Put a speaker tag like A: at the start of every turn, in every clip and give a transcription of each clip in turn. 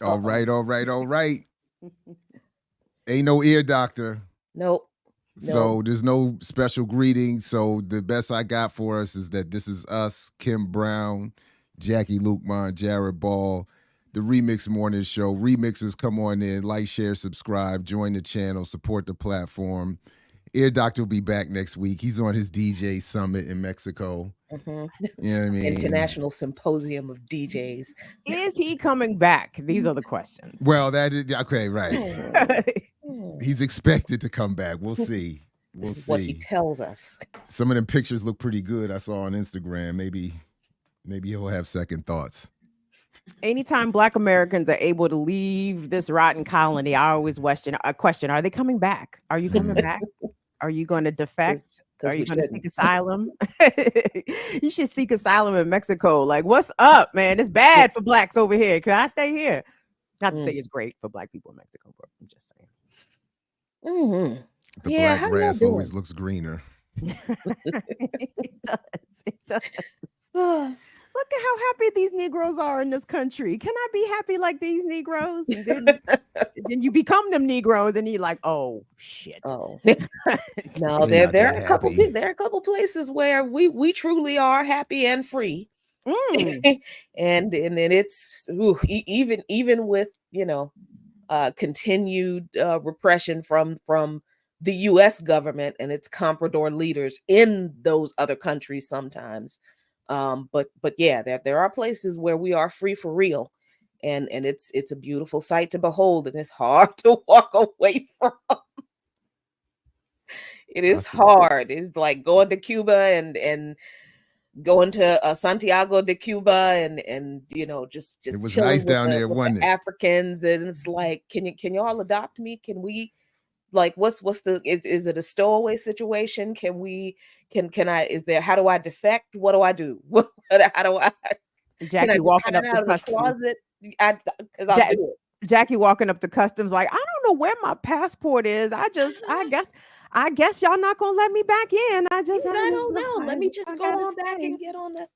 A: All
B: Uh-oh.
A: right, all right, all right. Ain't no ear doctor.
B: Nope. No.
A: So there's no special greeting. So the best I got for us is that this is us, Kim Brown, Jackie Lukeman, Jared Ball, the Remix Morning Show. Remixers, come on in, like, share, subscribe, join the channel, support the platform. Ear Doctor will be back next week. He's on his DJ summit in Mexico.
B: Hmm.
A: You know what I mean?
B: International Symposium of DJs.
C: Is he coming back? These are the questions.
A: Well, that is okay, right.
B: Hmm.
A: He's expected to come back. We'll see. We'll
B: This is what he
A: see.
B: tells us.
A: Some of them pictures look pretty good. I saw on Instagram. Maybe he'll have second thoughts.
C: Anytime Black Americans are able to leave this rotten colony, I always question: are they coming back? Are you coming back? Are you going to defect? Are you going to seek asylum? You should seek asylum in Mexico. Like, what's up, man? It's bad for blacks over here. Can I stay here? Not to say it's great for black people in Mexico, but I'm just saying.
B: Mm-hmm.
A: The
B: Yeah,
A: black grass always looks greener.
C: It does. It does. Look at how happy these Negroes are in this country. Can I be happy like these Negroes? And then you become them Negroes, and you're like, oh shit.
B: Oh no, there are a couple places where we truly are happy and free. and then it's even with continued repression from the U.S. government and its comprador leaders in those other countries sometimes. But yeah, there are places where we are free for real, and it's a beautiful sight to behold, and it's hard to walk away from. It is hard. It's like going to Cuba and going to Santiago de Cuba and just
A: it was
B: chilling
A: nice down there, wasn't it?
B: Africans, and it's like, can you all adopt me? Can we, like, what's the is it a stowaway situation? Can I, how do I defect? What do I do? How do I
C: Jackie walking up to customs.
B: Closet? Because I'll do it.
C: Jackie walking up to customs like, I don't know where my passport is. I guess y'all not gonna let me back in. I
B: don't know. Let me just go on back and get on the.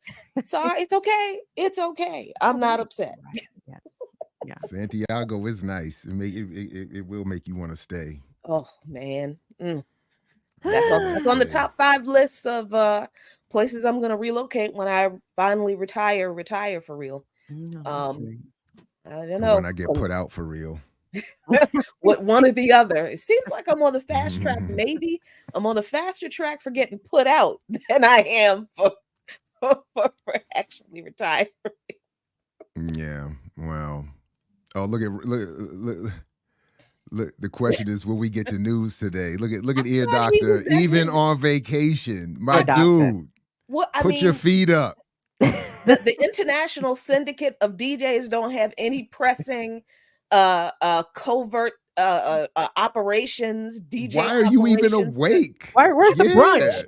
B: Sorry, it's okay. It's okay. I'm not upset.
C: Right. Yes.
A: Santiago is nice. It will make you want to stay.
B: Oh man, that's on the top 5 lists of places I'm gonna relocate when I finally retire for real. I don't know
A: when I get put out for real.
B: What one or the other. It seems like I'm on the fast track. Maybe I'm on the faster track for getting put out than I am for actually retiring.
A: Yeah. Well. Oh, look. The question is, will we get the news today? Look at Ear Doctor, even on vacation. My dude, put your feet up.
B: The international syndicate of DJs don't have any pressing covert operations. DJ,
A: why are you even awake?
C: Where's the brunch?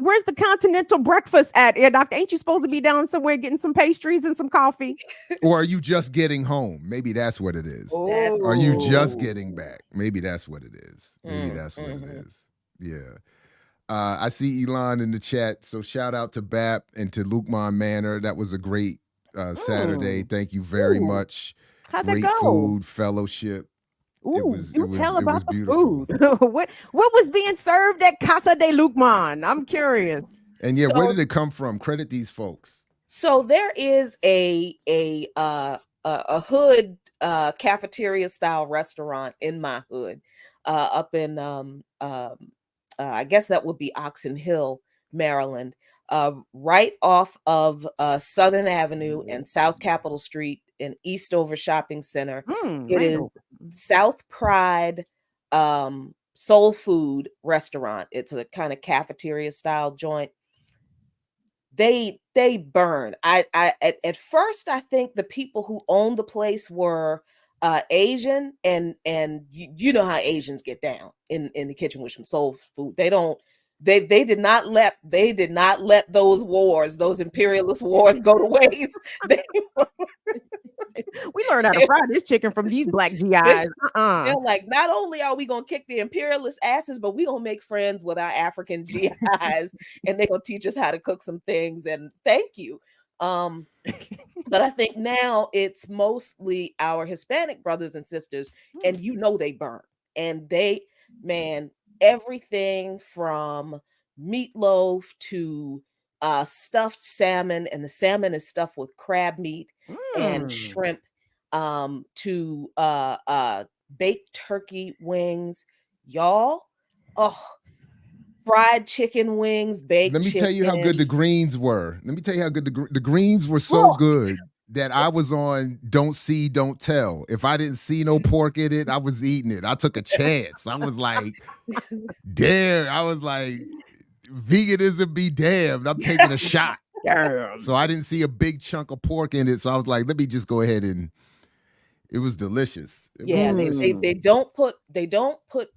C: Where's the continental breakfast at, Ear Doctor? Ain't you supposed to be down somewhere getting some pastries and some coffee?
A: Or are you just getting home? Maybe that's what it is. Are you just getting back? Maybe that's what it is. Maybe that's what it is. Yeah. I see Elon in the chat. So shout out to BAP and to Lukman Manor. That was a great Saturday. Thank you very much.
C: How'd
A: great
C: that go?
A: Food, fellowship.
C: Ooh, tell about the food. what was being served at Casa de Lukman? I'm curious.
A: And yeah, where did it come from? Credit these folks.
B: So there is a hood cafeteria style restaurant in my hood, up in I guess that would be Oxon Hill, Maryland, right off of Southern Avenue and South Capitol Street in Eastover Shopping Center. It is South Pride Soul Food Restaurant. It's a kind of cafeteria style joint. They burn. At first I think the people who owned the place were Asian, and you know how Asians get down in the kitchen with some soul food. They did not let those imperialist wars go to waste.
C: We learned how to fry this chicken from these black GIs.
B: They're like, not only are we gonna kick the imperialist asses, but we gonna make friends with our African GIs, and they're gonna teach us how to cook some things. And thank you. Um, but I think now it's mostly our Hispanic brothers and sisters, and they burn. And man, everything from meatloaf to stuffed salmon, and the salmon is stuffed with crab meat and shrimp, to baked turkey wings. Y'all, oh, fried chicken wings, baked
A: Let me tell you how good the
B: chicken.
A: greens were. Let me tell you how good the greens were, so
B: Oh,
A: good that I was on don't see, don't tell. If I didn't see no pork in it, I was eating it. I took a chance. I was like, damn. I was like, veganism be damned. I'm taking a shot.
C: Damn.
A: So I didn't see a big chunk of pork in it. So I was like, let me just go ahead and it was delicious. It was delicious.
B: They don't put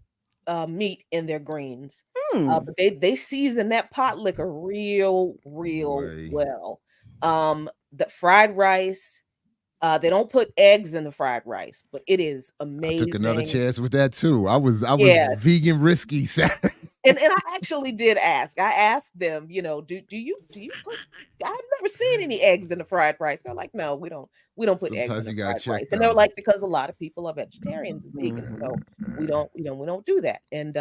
B: meat in their greens, but they season that pot liquor real
A: Boy.
B: well. The fried rice, they don't put eggs in the fried rice, but it is
A: I took another
B: amazing.
A: chance with that too. I was
B: Yeah,
A: vegan risky Saturday.
B: and I actually did ask. I asked them, do you put? I've never seen any eggs in the fried rice. They're like, no, we don't put eggs in
A: Sometimes
B: the
A: you gotta
B: fried
A: check
B: rice. And they're
A: them.
B: like, because a lot of people are vegetarians and vegans, so we don't do that. And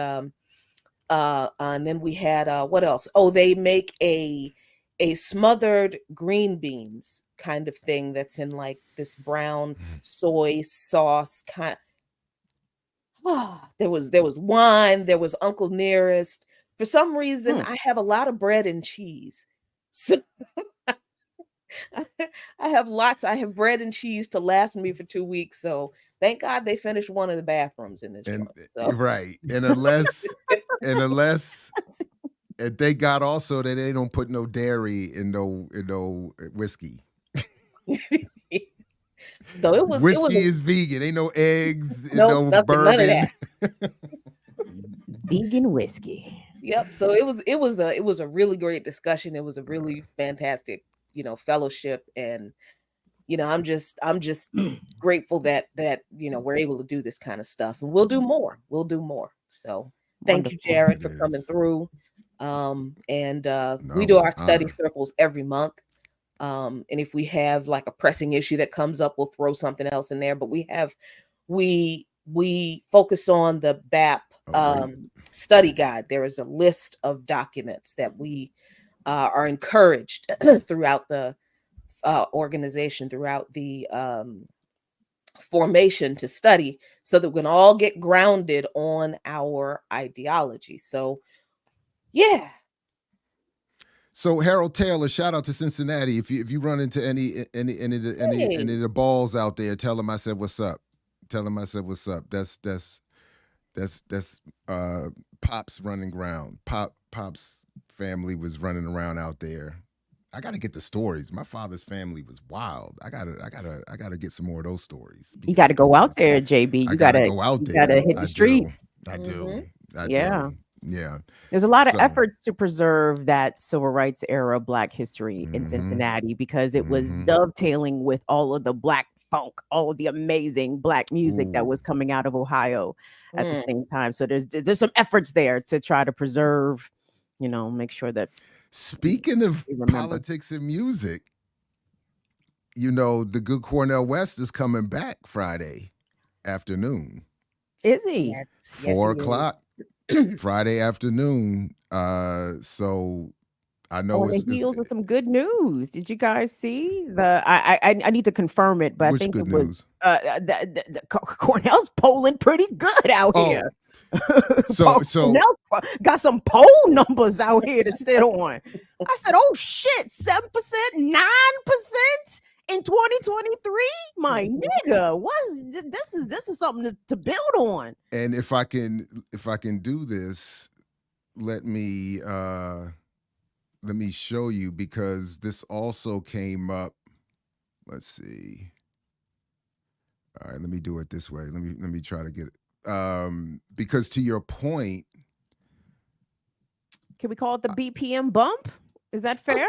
B: then we had what else? Oh, they make a smothered green beans kind of thing that's in like this brown soy sauce kind. There was wine, there was Uncle Nearest. For some reason, I have a lot of bread and cheese. So I have lots. I have bread and cheese to last me for 2 weeks. So thank God they finished one of the bathrooms in this
A: And
B: joint. So
A: right. And thank God also that they don't put no dairy in no whiskey.
B: so it was
A: Whiskey is vegan. Ain't no eggs,
B: nope,
A: no
B: nothing, none of that.
A: bourbon.
C: Vegan whiskey.
B: Yep. So it was a really great discussion. It was a really fantastic, fellowship, and I'm just grateful that we're able to do this kind of stuff, and we'll do more. We'll do more. So thank you,
C: Wonderful.
B: Jared, for coming
A: Yes.
B: through. And
A: No,
B: we
A: it
B: do
A: was an
B: our study
A: honor.
B: circles every month. And if we have like a pressing issue that comes up, we'll throw something else in there. But we focus on the BAP
A: Oh, great.
B: study guide. There is a list of documents that we are encouraged throughout the organization, throughout the formation to study, so that we can all get grounded on our ideology. So, yeah.
A: So Harold Taylor, shout out to Cincinnati. If you run into any
B: Hey.
A: of the balls out there, tell them I said what's up. Tell them I said what's up. That's Pop's running ground. Pop's family was running around out there. I gotta get the stories. My father's family was wild. I gotta get some more of those stories.
C: You got to
A: Because
C: go out there, JB.
A: I
C: You
A: gotta
C: gotta
A: go out
C: you gotta
A: there.
C: hit the
A: I do.
C: streets.
A: I do.
B: Mhm.
A: I
C: Yeah.
A: do. Yeah.
C: There's a lot of
A: So
C: efforts to preserve that civil rights era Black history in
A: mm-hmm.
C: Cincinnati because it was
A: Mm-hmm.
C: dovetailing with all of the Black funk, all of the amazing Black music that
A: Ooh.
C: was coming out of Ohio at the
B: Mm.
C: same time. So there's some efforts there to try to preserve, make sure that
A: Speaking of
C: we remember.
A: politics and music, the good Cornell West is coming back Friday afternoon.
C: Is he?
B: Yes, yes,
A: 4 o'clock
B: he
A: Friday afternoon. So I know
C: On the
A: it's
C: heels of some good news. Did you guys see the? I need to confirm it, but I
A: which
C: think
A: good
C: it was
A: news.
C: Cornell's polling pretty good out
A: Oh,
C: here.
A: so
C: Cornell's got some poll numbers out here to sit on. I said, "Oh shit, 7%, 9% in 2023, my
B: Mhm.
C: nigga. This is something to build on."
A: and if I can do this, let me show you because this also came up. Let's see. All right, let me do it this way. Let me try to get it. Because to your point,
C: Can we call it the BPM bump? Is that fair?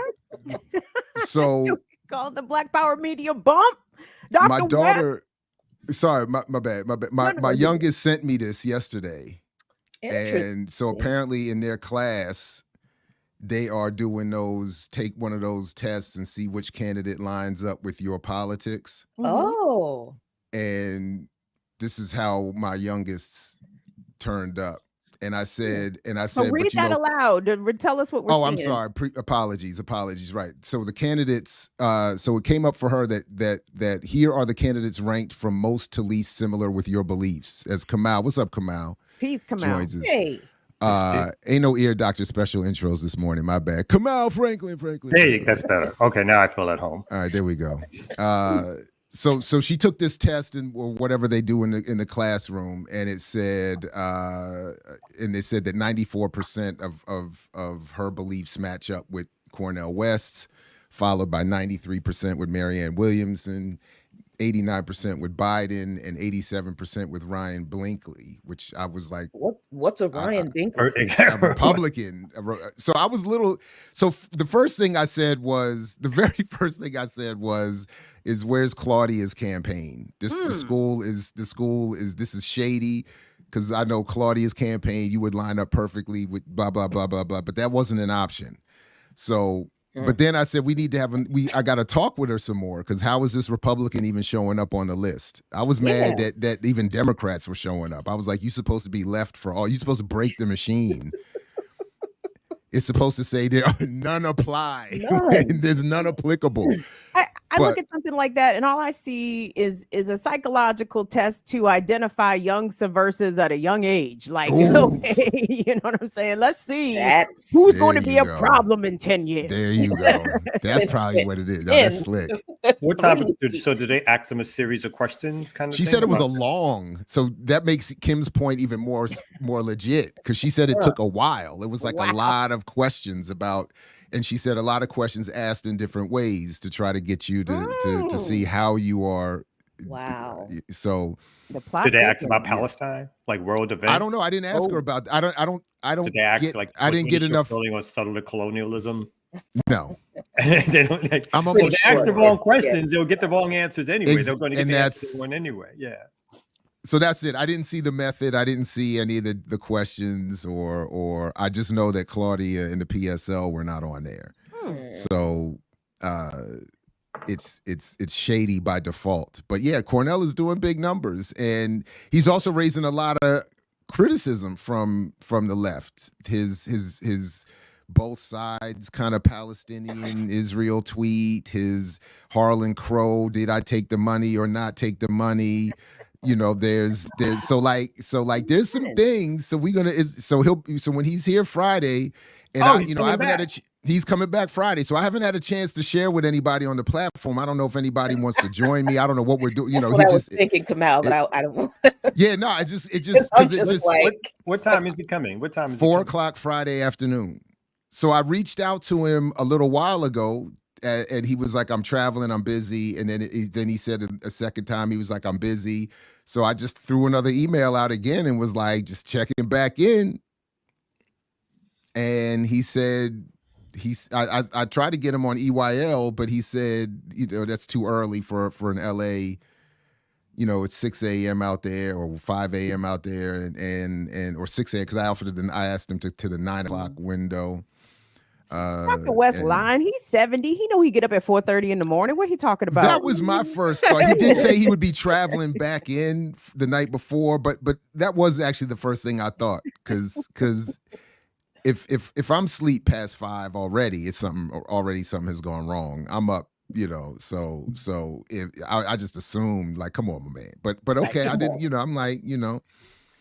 A: so
C: Call it the Black Power Media bump,
A: my
C: Dr. West.
A: daughter, sorry, my bad, my bad.
C: No,
A: My
C: no, no.
A: youngest sent me this yesterday.
B: Interesting.
A: And so apparently in their class, they are doing those, take one of those tests and see which candidate lines up with your politics.
B: Oh.
A: And this is how my youngest turned up. And I said,
C: So read
A: but you
C: that
A: know,
C: aloud. Tell us what we're
A: oh,
C: seeing.
A: I'm sorry. Apologies. Right. So the candidates. So it came up for her that here are the candidates ranked from most to least similar with your beliefs. As Kamal, what's up, Kamal?
C: Peace, Kamal.
A: Joins us.
B: Hey.
A: Ain't no ear doctor special intros this morning. My bad. Kamal Franklin.
D: Hey, that's better. Okay, now I feel at home.
A: All right, there we go. So she took this test or whatever they do in the classroom, and it said, and they said that 94% of her beliefs match up with Cornel West's, followed by 93% with Marianne Williamson, 89% with Biden, and 87% with Ryan Blinkley, which I was like,
B: what's a Ryan Blinkley?
D: Exactly.
A: A Republican. So I was little. So the very first thing I said was, is where's Claudia's campaign? The school is this is shady, because I know Claudia's campaign, you would line up perfectly with blah blah blah blah blah, but that wasn't an option. So. But then I said we need to I got to talk with her some more, because how is this Republican even showing up on the list? I was mad that even Democrats were showing up. I was like, you're supposed to be left for all. You're supposed to break the machine. It's supposed to say there are none apply. There's none applicable.
C: I look at something like that, and all I see is a psychological test to identify young subversives at a young age. Like, okay, you know what I'm saying? Let's see who's going to be a problem in 10 years.
A: There you go. That's probably what it is. No, that's slick.
D: What time? So did they ask them a series of questions?
A: She said it was a long, so that makes Kim's point even more legit, because she said it took a while. It was like a lot of questions about. And she said a lot of questions asked in different ways to try to get you to see how you are.
B: Wow.
A: So
D: did they ask about Palestine, like world events?
A: I don't know. I didn't ask her about. I don't.
D: Did they ask
A: I didn't get enough.
D: Building on settler colonialism.
A: No.
D: They don't. I'm almost if they ask the wrong questions, they'll get the wrong answers anyway. They're going to get the answer one anyway. Yeah.
A: So that's it. I didn't see the method. I didn't see any of the questions, or I just know that Claudia and the PSL were not on there. So it's shady by default. But yeah, Cornell is doing big numbers, and he's also raising a lot of criticism from the left. His both sides kind of Palestinian Israel tweet, his Harlan Crow, did I take the money or not take the money? You know, there's so there's some things. So so when he's here Friday, and I haven't had he's coming back Friday, so I haven't had a chance to share with anybody on the platform. I don't know if anybody wants to join me. I don't know what we're doing.
B: That's what I was thinking, Kamal, but I don't want.
A: Yeah, no, it just
D: what time is he coming? What time is
A: 4 o'clock Friday afternoon. So I reached out to him a little while ago. And he was like, I'm traveling, I'm busy. And then he said a second time, he was like, I'm busy. So I just threw another email out again and was like, just checking back in. And he said, I tried to get him on EYL, but he said, that's too early for an LA. It's 6 a.m. out there, or 5 a.m. out there, and or 6 a.m. because I asked him to the 9 o'clock window.
C: Dr. West lying. He's 70. He know he get up at 4:30 in the morning. What he talking about?
A: That was my first thought. He did say he would be traveling back in the night before, but that was actually the first thing I thought, because if I'm asleep past 5 already, it's something has gone wrong. I'm up, So if I just assumed, like, come on, my man. But okay, I didn't. I'm like,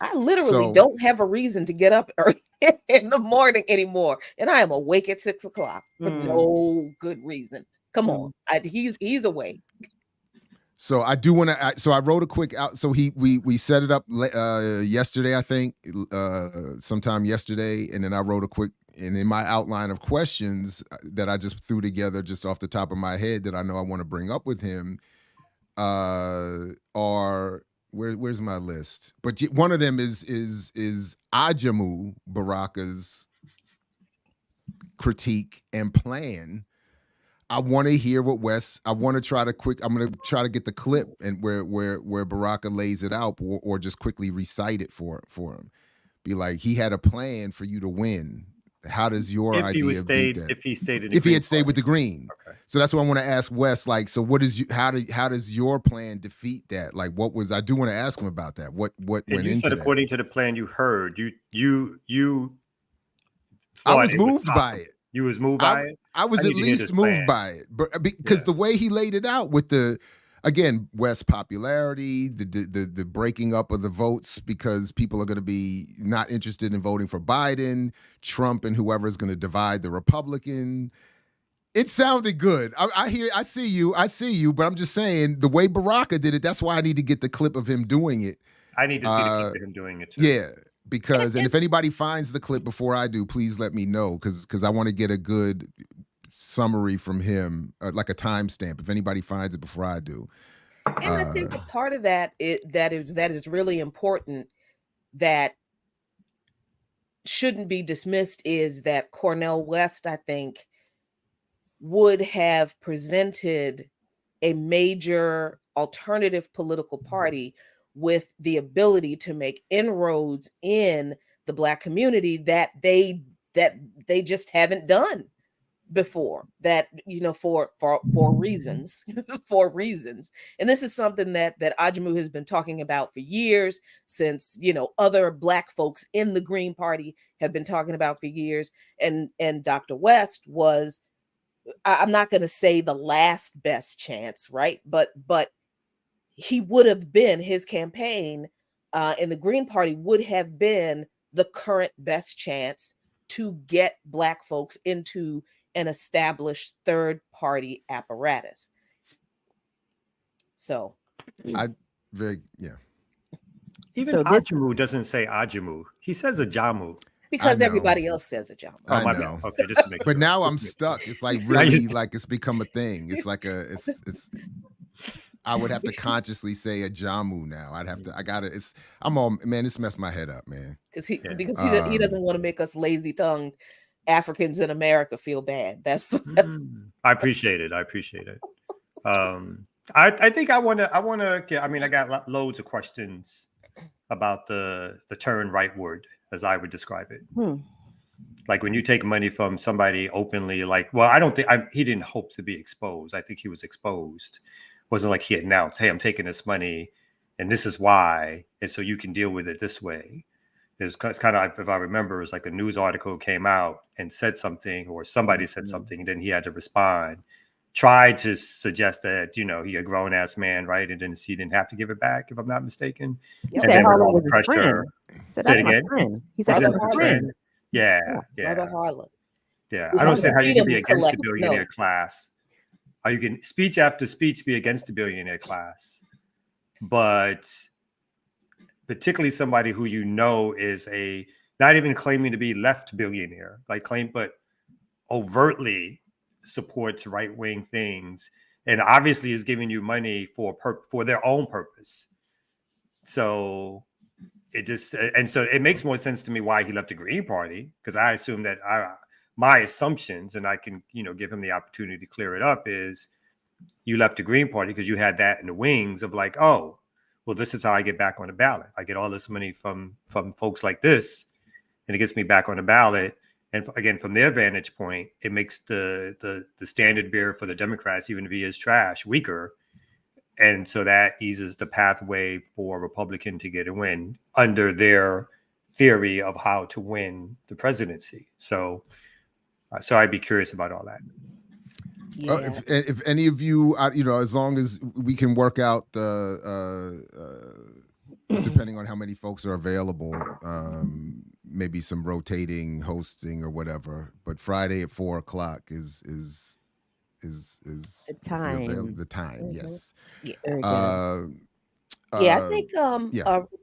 B: I literally don't have a reason to get up early in the morning anymore, and I am awake at 6 o'clock for no good reason. Come on, he's awake.
A: So I do want to. So I wrote a quick out. So we set it up yesterday, I think, sometime yesterday, and then I wrote a quick. And in my outline of questions that I just threw together, just off the top of my head, that I know I want to bring up with him, are. Where's my list? But one of them is Ajamu Baraka's critique and plan. I want to hear what Wes. I want to try to I'm going to try to get the clip and where Baraka lays it out, or just quickly recite it for him. Be like, he had a plan for you to win. How does your
D: if
A: idea beat that?
D: If he stayed in
A: if he had stayed with the Green.
D: Okay.
A: So that's what I want to ask Wes. Like, so what is how does your plan defeat that? Like, what was I do want to ask him about that? What went into
D: said
A: that?
D: According to the plan you heard, you
A: I was moved by it.
D: You was moved by it?
A: I was at least moved by it. But because the way he laid it out with the again, West's popularity, the breaking up of the votes because people are going to be not interested in voting for Biden, Trump, and whoever is going to divide the Republican. It sounded good. I see you, but I'm just saying the way Baraka did it, that's why I need to get the clip of him doing it.
D: I need to see the clip of him doing it too.
A: Yeah, because, and if anybody finds the clip before I do, please let me know because I want to get a good summary from him, like a timestamp, if anybody finds it before I do.
B: And I think a part of that is really important that shouldn't be dismissed is that Cornel West, I think, would have presented a major alternative political party with the ability to make inroads in the Black community that they just haven't done before, that, you know, for reasons for reasons. And this is something that Ajamu has been talking about for years, since, you know, other Black folks in the Green Party have been talking about for years. And Dr. West was, I'm not going to say the last best chance, right? But he would have been, his campaign in the Green Party would have been the current best chance to get Black folks into an established third party apparatus. So
A: even
D: Ajamu doesn't say Ajamu. He says Ajamu.
B: Because everybody else says Ajamu.
A: Oh, I know.
D: Okay, just to make sure.
A: But now I'm stuck. It's like really like it's become a thing. It's like it's I would have to consciously say Ajamu now. This messed my head up, man.
B: Because he doesn't want to make us lazy tongued Africans in America feel bad. That's
D: I appreciate it. I think I want to get, I got loads of questions about the term rightward, as I would describe it. Like when you take money from somebody openly, like, well, I don't think he didn't hope to be exposed. I think he was exposed. It wasn't like he announced, hey, I'm taking this money and this is why. And so you can deal with it this way. It's kind of, if I remember, it's like a news article came out and said something, or somebody said something, and then he had to respond. Tried to suggest that, you know, he a grown ass man, right? And then he didn't have to give it back, if I'm not mistaken.
C: He said Harlan was his friend. He said that's my friend. He said that's my friend.
D: Yeah.
B: Brother Harlan.
D: Yeah. I don't see how you can be against the billionaire class. Or you can speech after speech be against the billionaire class. But particularly somebody who you know is not even claiming to be left billionaire, but overtly supports right-wing things, and obviously is giving you money for their own purpose. So it makes more sense to me why he left the Green Party, because I assume that my assumptions, and I can, you know, give him the opportunity to clear it up, is you left the Green Party because you had that in the wings of like, oh, well, this is how I get back on the ballot. I get all this money from folks like this, and it gets me back on the ballot. And again, from their vantage point, it makes the standard bearer for the Democrats, even if he is trash, weaker. And so that eases the pathway for a Republican to get a win under their theory of how to win the presidency. So I'd be curious about all that.
B: Yeah.
A: If any of you, you know, as long as we can work out depending on how many folks are available, maybe some rotating hosting or whatever. But Friday at 4:00 is
C: the time.
A: The time, yes.
B: Yeah. I think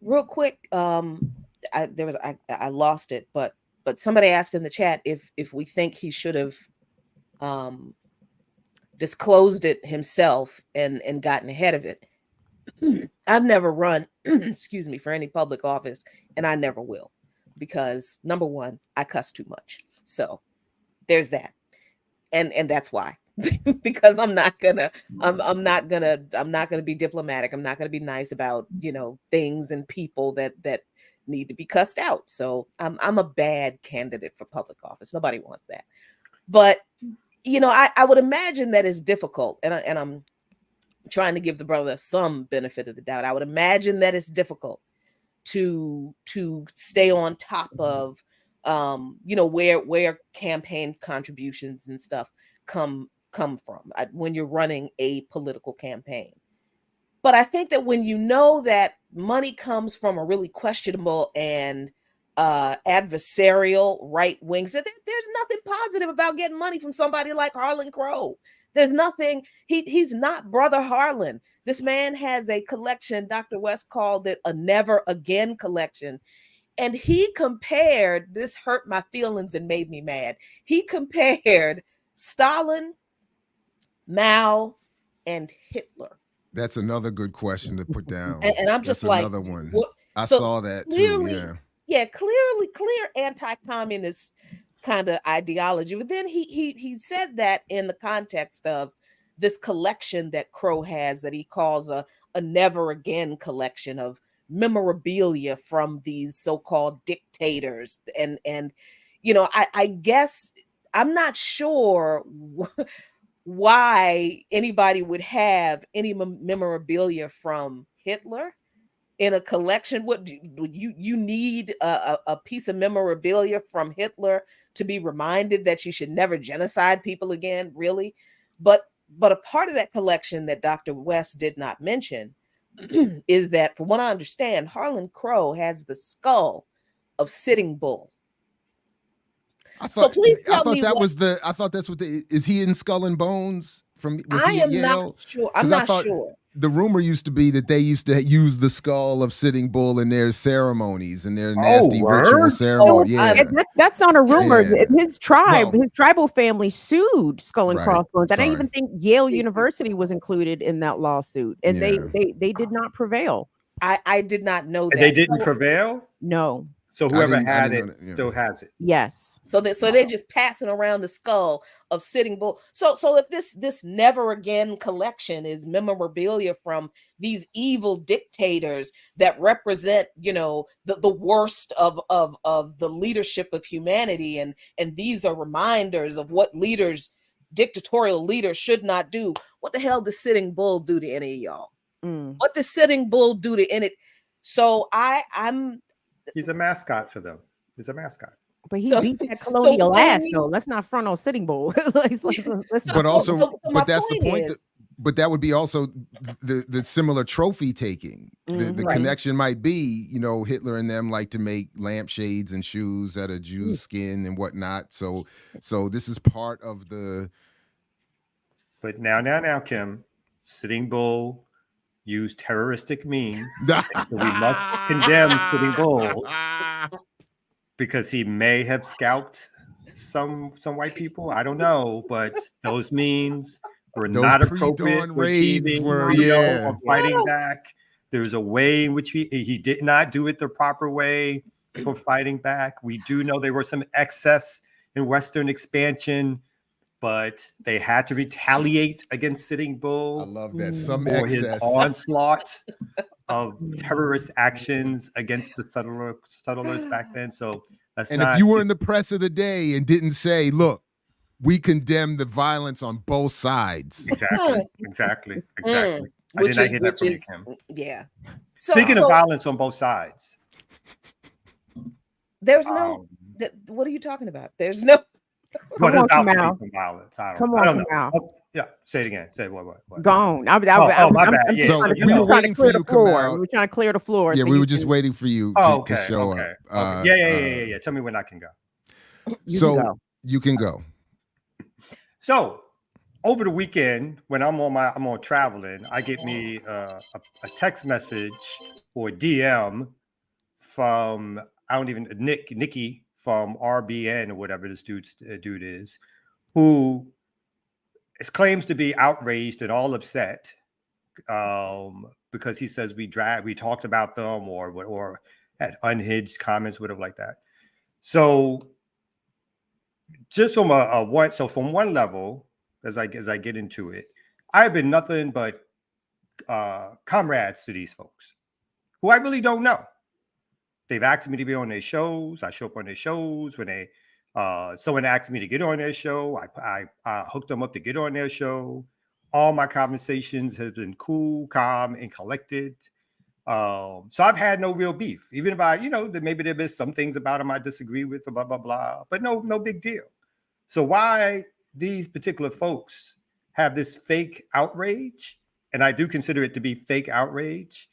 B: real quick, I lost it, but somebody asked in the chat if we think he should have disclosed it himself and gotten ahead of it. I've never run, excuse me, for any public office, and I never will, because number one, I cuss too much. So there's that, and that's why. Because I'm not gonna be diplomatic. I'm not gonna be nice about, you know, things and people that need to be cussed out. So I'm a bad candidate for public office. Nobody wants that. But I would imagine that it's difficult, and I'm trying to give the brother some benefit of the doubt. I would imagine that it's difficult to stay on top of where campaign contributions and stuff come from when you're running a political campaign. But I think that when you know that money comes from a really questionable and adversarial right wing, so there's nothing positive about getting money from somebody like Harlan Crow. There's nothing. He's not Brother Harlan. This man has a collection. Dr. West called it a never again collection. And he compared, this hurt my feelings and made me mad. He compared Stalin, Mao, and Hitler.
A: That's another good question to put down.
B: And I'm just like,
A: another one.
B: What?
A: I
B: So
A: saw that
B: clearly,
A: too. Yeah.
B: clear anti-communist kind of ideology. But then he said that in the context of this collection that Crow has that he calls a never again collection of memorabilia from these so-called dictators. And I guess I'm not sure why anybody would have any memorabilia from Hitler in a collection. What do you need a piece of memorabilia from Hitler to be reminded that you should never genocide people again? Really? But a part of that collection that Dr. West did not mention is that, from what I understand, Harlan Crow has the skull of Sitting Bull. So please tell me
A: I thought that's what is he in Skull and Bones was he at Yale?
B: Not sure. I'm not sure.
A: The rumor used to be that they used to use the skull of Sitting Bull in their ceremonies and their nasty ritual ceremony.
C: That's on a rumor. Yeah. His tribal family sued Skull and Crossbones, and I even think Yale University was included in that lawsuit, and they did not prevail.
B: I did not know that.
D: They didn't prevail?
C: No.
D: So whoever had it still has it.
C: Yes.
B: So they're just passing around the skull of Sitting Bull. So if this never again collection is memorabilia from these evil dictators that represent, the worst of the leadership of humanity, and these are reminders of what dictatorial leaders should not do. What the hell does Sitting Bull do to any of y'all? What does Sitting Bull do to any? So
D: He's a mascot for them. He's a mascot.
C: But he beat that colonial ass, though. Let's not front on Sitting Bull.
A: But that's the point. But that would be also the similar trophy taking. The connection might be, Hitler and them like to make lampshades and shoes out of Jew's skin and whatnot. So this is part of the.
D: But now, Kim, Sitting Bull use terroristic means. So we must condemn Sitting Bull because he may have scalped some white people. I don't know, but those means were not appropriate for achieving or fighting back. There's a way in which he did not do it the proper way for fighting back. We do know there was some excess in Western expansion, but they had to retaliate against Sitting Bull. I
A: love that. Some
D: for
A: excess.
D: His onslaught of terrorist actions against the settlers back then. So if
A: you were in the press of the day and didn't say, "Look, we condemn the violence on both sides."
D: Exactly. I did not hear that from you, Kim.
B: Yeah.
D: Speaking of violence on both sides,
B: there's no. What are you talking about? There's no.
D: Come on, violence. I don't know. Oh, yeah, say it again. Say what?
C: Gone.
D: My bad.
A: Yeah. So we were waiting for you to come out.
C: We were trying to clear the floor.
A: Yeah, we were just waiting for you to show up.
D: Yeah. Tell me when I can go.
A: You can go.
D: So over the weekend, when I'm on traveling, I get me a text message or DM from Nikki from RBN or whatever this dude is, who claims to be outraged and all upset because he says we talked about them or had unhinged comments, whatever like that. So just from from one level, as I get into it, I've been nothing but comrades to these folks who I really don't know. They've asked me to be on their shows. I show up on their shows. When they someone asked me to get on their show, I hooked them up to get on their show. All my conversations have been cool, calm, and collected. So I've had no real beef, even if I, maybe there been some things about them I disagree with, blah blah blah, but no big deal. So why these particular folks have this fake outrage, and I do consider it to be fake outrage.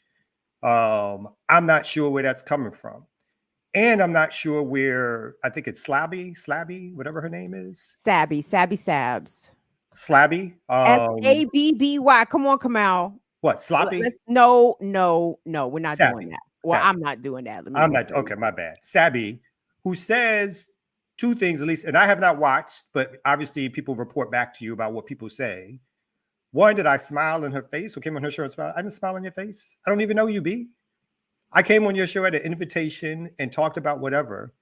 D: I'm not sure where that's coming from. And I'm not sure where, I think it's Slabby, whatever her name is.
C: Sabby Sabs.
D: Slabby.
C: Sabby. Come on, Kamal.
D: What, sloppy?
C: No, we're not
D: Sabby.
C: doing that. Well,
D: Sabby.
C: I'm not doing that.
D: I'm not. Okay, my bad. Sabby, who says two things at least, and I have not watched, but obviously people report back to you about what people say. One, did I smile in her face? Who came on her show and smiled? I didn't smile in your face. I don't even know you, B. I came on your show at an invitation and talked about whatever,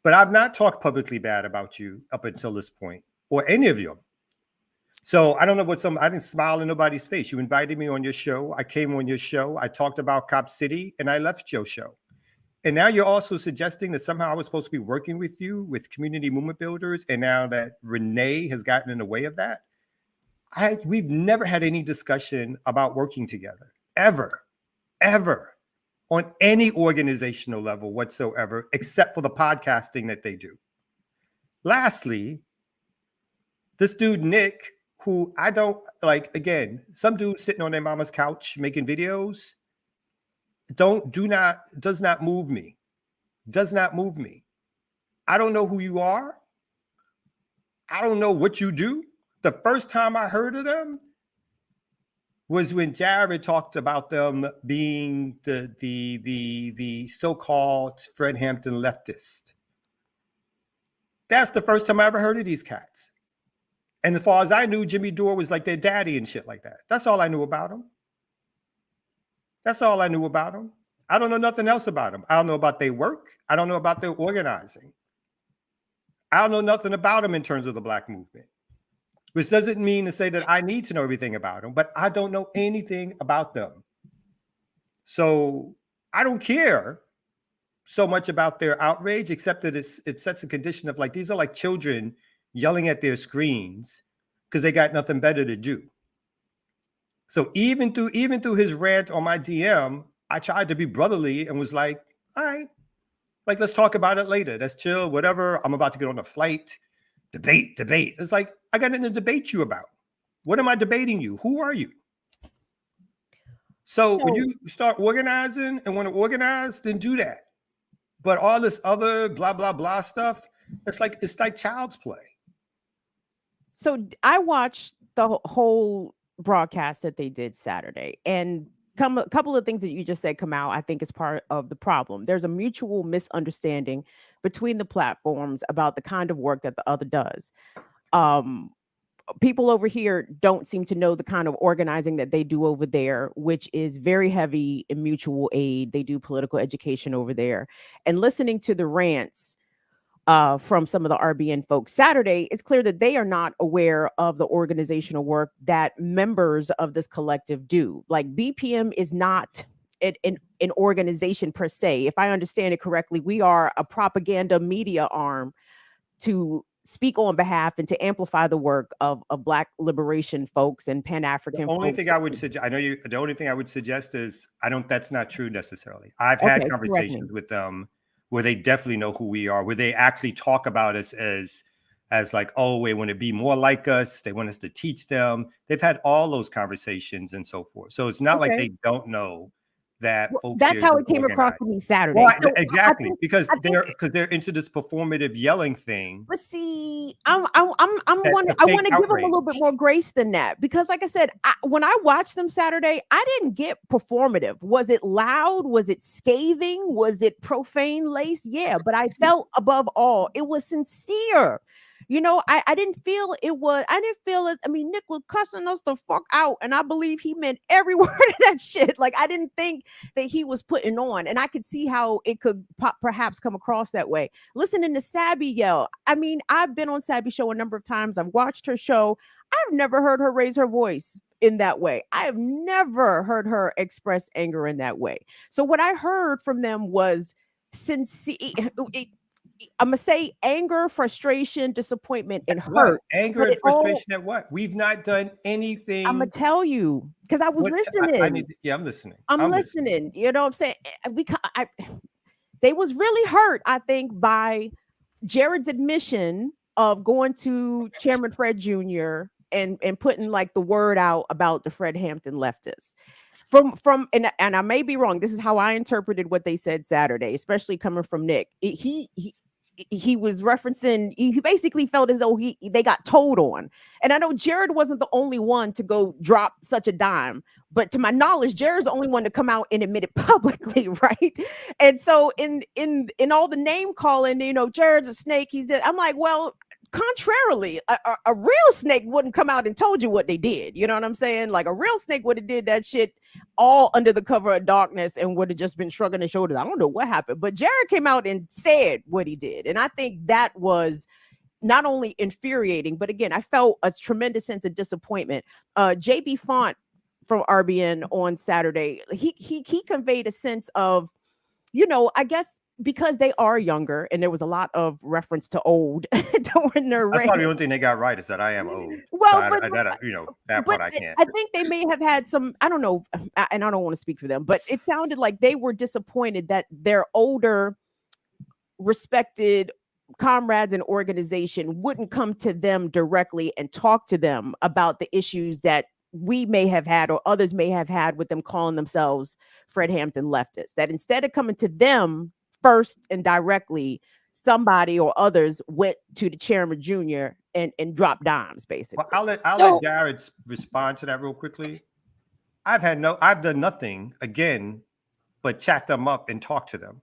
D: but I've not talked publicly bad about you up until this point, or any of you. So I don't know I didn't smile in nobody's face. You invited me on your show. I came on your show. I talked about Cop City and I left your show. And now you're also suggesting that somehow I was supposed to be working with you with community movement builders. And now that Renee has gotten in the way of that, we've never had any discussion about working together, ever, on any organizational level whatsoever, except for the podcasting that they do. Lastly, this dude, Nick, who I don't like, again, some dude sitting on their mama's couch making videos, does not move me. Does not move me. I don't know who you are. I don't know what you do. The first time I heard of them was when Jared talked about them being the so-called Fred Hampton leftist. That's the first time I ever heard of these cats. And as far as I knew, Jimmy Dore was like their daddy and shit like that. That's all I knew about him. That's all I knew about him. I don't know nothing else about them. I don't know about their work. I don't know about their organizing. I don't know nothing about them in terms of the Black movement, which doesn't mean to say that I need to know everything about them, but I don't know anything about them. So I don't care so much about their outrage, except that it sets a condition of like, these are like children yelling at their screens because they got nothing better to do. So even through his rant on my DM, I tried to be brotherly and was like, all right, like, let's talk about it later. Let's chill, whatever. I'm about to get on a flight. Debate. It's like, I got nothing to debate you about. What am I debating you? Who are you? So when you start organizing and want to organize, then do that. But all this other blah, blah, blah stuff, it's like child's play.
C: So I watched the whole broadcast that they did Saturday, and a couple of things that you just said come out, I think, is part of the problem. There's a mutual misunderstanding between the platforms about the kind of work that the other does. People over here don't seem to know the kind of organizing that they do over there, which is very heavy in mutual aid. They do political education over there. And listening to the rants from some of the RBN folks Saturday, it's clear that they are not aware of the organizational work that members of this collective do. Like, BPM is not an organization per se. If I understand it correctly, we are a propaganda media arm to speak on behalf and to amplify the work of Black liberation folks and Pan-African folks.
D: The only thing I would suggest, the only thing I would suggest is, that's not true necessarily. I've had conversations with them where they definitely know who we are, where they actually talk about us as like, oh, they want to be more like us. They want us to teach them. They've had all those conversations and so forth. So it's not like they don't know that. Folks,
C: that's how it came across to me Saturday.
D: Well, so exactly, because they're into this performative yelling thing.
C: But see, I want to give them a little bit more grace than that, because, like I said, when I watched them Saturday, I didn't get performative. Was it loud? Was it scathing? Was it profane lace? Yeah, but I felt above all it was sincere. I didn't feel it. I mean, Nick was cussing us the fuck out, and I believe he meant every word of that shit. Like, I didn't think that he was putting on, and I could see how it could perhaps come across that way. Listening to Sabby yell, I mean, I've been on Sabby's show a number of times. I've watched her show. I've never heard her raise her voice in that way. I have never heard her express anger in that way. So what I heard from them was sincere. I'm gonna say anger, frustration, disappointment, and
D: What?
C: hurt.
D: Anger
C: But
D: and
C: it all,
D: frustration at what? We've not done
C: I'm gonna
D: anything.
C: tell you because I was
D: What I
C: listening.
D: need yeah, I'm listening.
C: I'm
D: I'm listening.
C: listening. You know what I'm saying? They was really hurt, I think, by Jared's admission of going to Chairman Fred Jr. and putting like the word out about the Fred Hampton leftists. From and I may be wrong. This is how I interpreted what they said Saturday, especially coming from Nick. He was referencing. He basically felt as though they got told on. And I know Jared wasn't the only one to go drop such a dime, but to my knowledge, Jared's the only one to come out and admit it publicly, right? And so in all the name calling, Jared's a snake. I'm like, well, contrarily, a real snake wouldn't come out and told you what they did. You know what I'm saying? Like a real snake would have did that shit all under the cover of darkness and would have just been shrugging his shoulders. I don't know what happened, but Jared came out and said what he did. And I think that was not only infuriating, but again, I felt a tremendous sense of disappointment. JB Font from RBN on Saturday, he conveyed a sense of, I guess because they are younger and there was a lot of reference to old during their
D: That's
C: reign.
D: probably the only thing they got right is that I am old.
C: Well,
D: So
C: but
D: that part I can't.
C: I think they may have had some, I don't know, and I don't want to speak for them, but it sounded like they were disappointed that their older, respected comrades and organization wouldn't come to them directly and talk to them about the issues that we may have had or others may have had with them calling themselves Fred Hampton leftists. That instead of coming to them first and directly, somebody or others went to the chairman junior and dropped dimes, basically.
D: Well, I'll let Jared respond to that real quickly. I've done nothing again but chat them up and talk to them.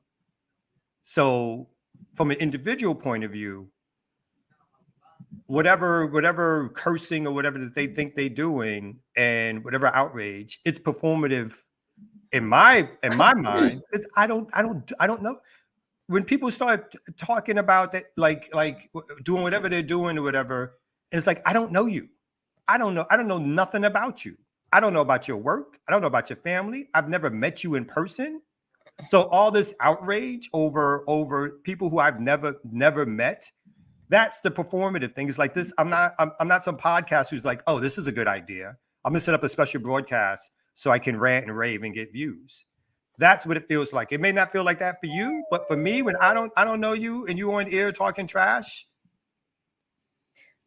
D: So from an individual point of view, whatever cursing or whatever that they think they're doing and whatever outrage, it's performative in my mind, because I don't know. When people start talking about that, like doing whatever they're doing or whatever, and it's like, I don't know you. I don't know nothing about you. I don't know about your work. I don't know about your family. I've never met you in person. So all this outrage over people who I've never met, that's the performative thing. It's like this. I'm not some podcast who's like, oh, this is a good idea. I'm gonna set up a special broadcast so I can rant and rave and get views. That's what it feels like. It may not feel like that for you, but for me, when I don't know you and you on air talking trash.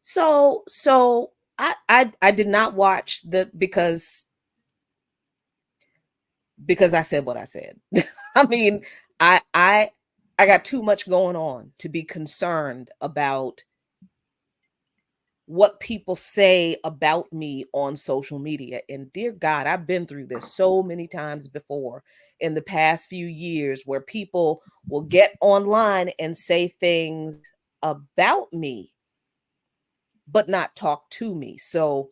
B: So I did not watch because I said what I said. I mean, I got too much going on to be concerned about what people say about me on social media. And dear God, I've been through this so many times before in the past few years where people will get online and say things about me, but not talk to me. So,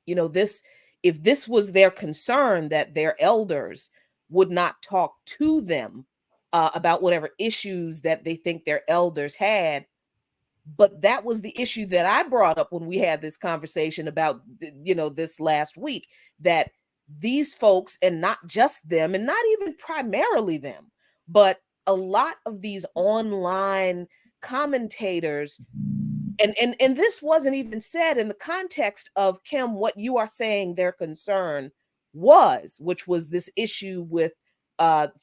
B: if this was their concern that their elders would not talk to them about whatever issues that they think their elders had, but that was the issue that I brought up when we had this conversation about, this last week, that these folks, and not just them, and not even primarily them, but a lot of these online commentators, and this wasn't even said in the context of, Kim, what you are saying their concern was, which was this issue with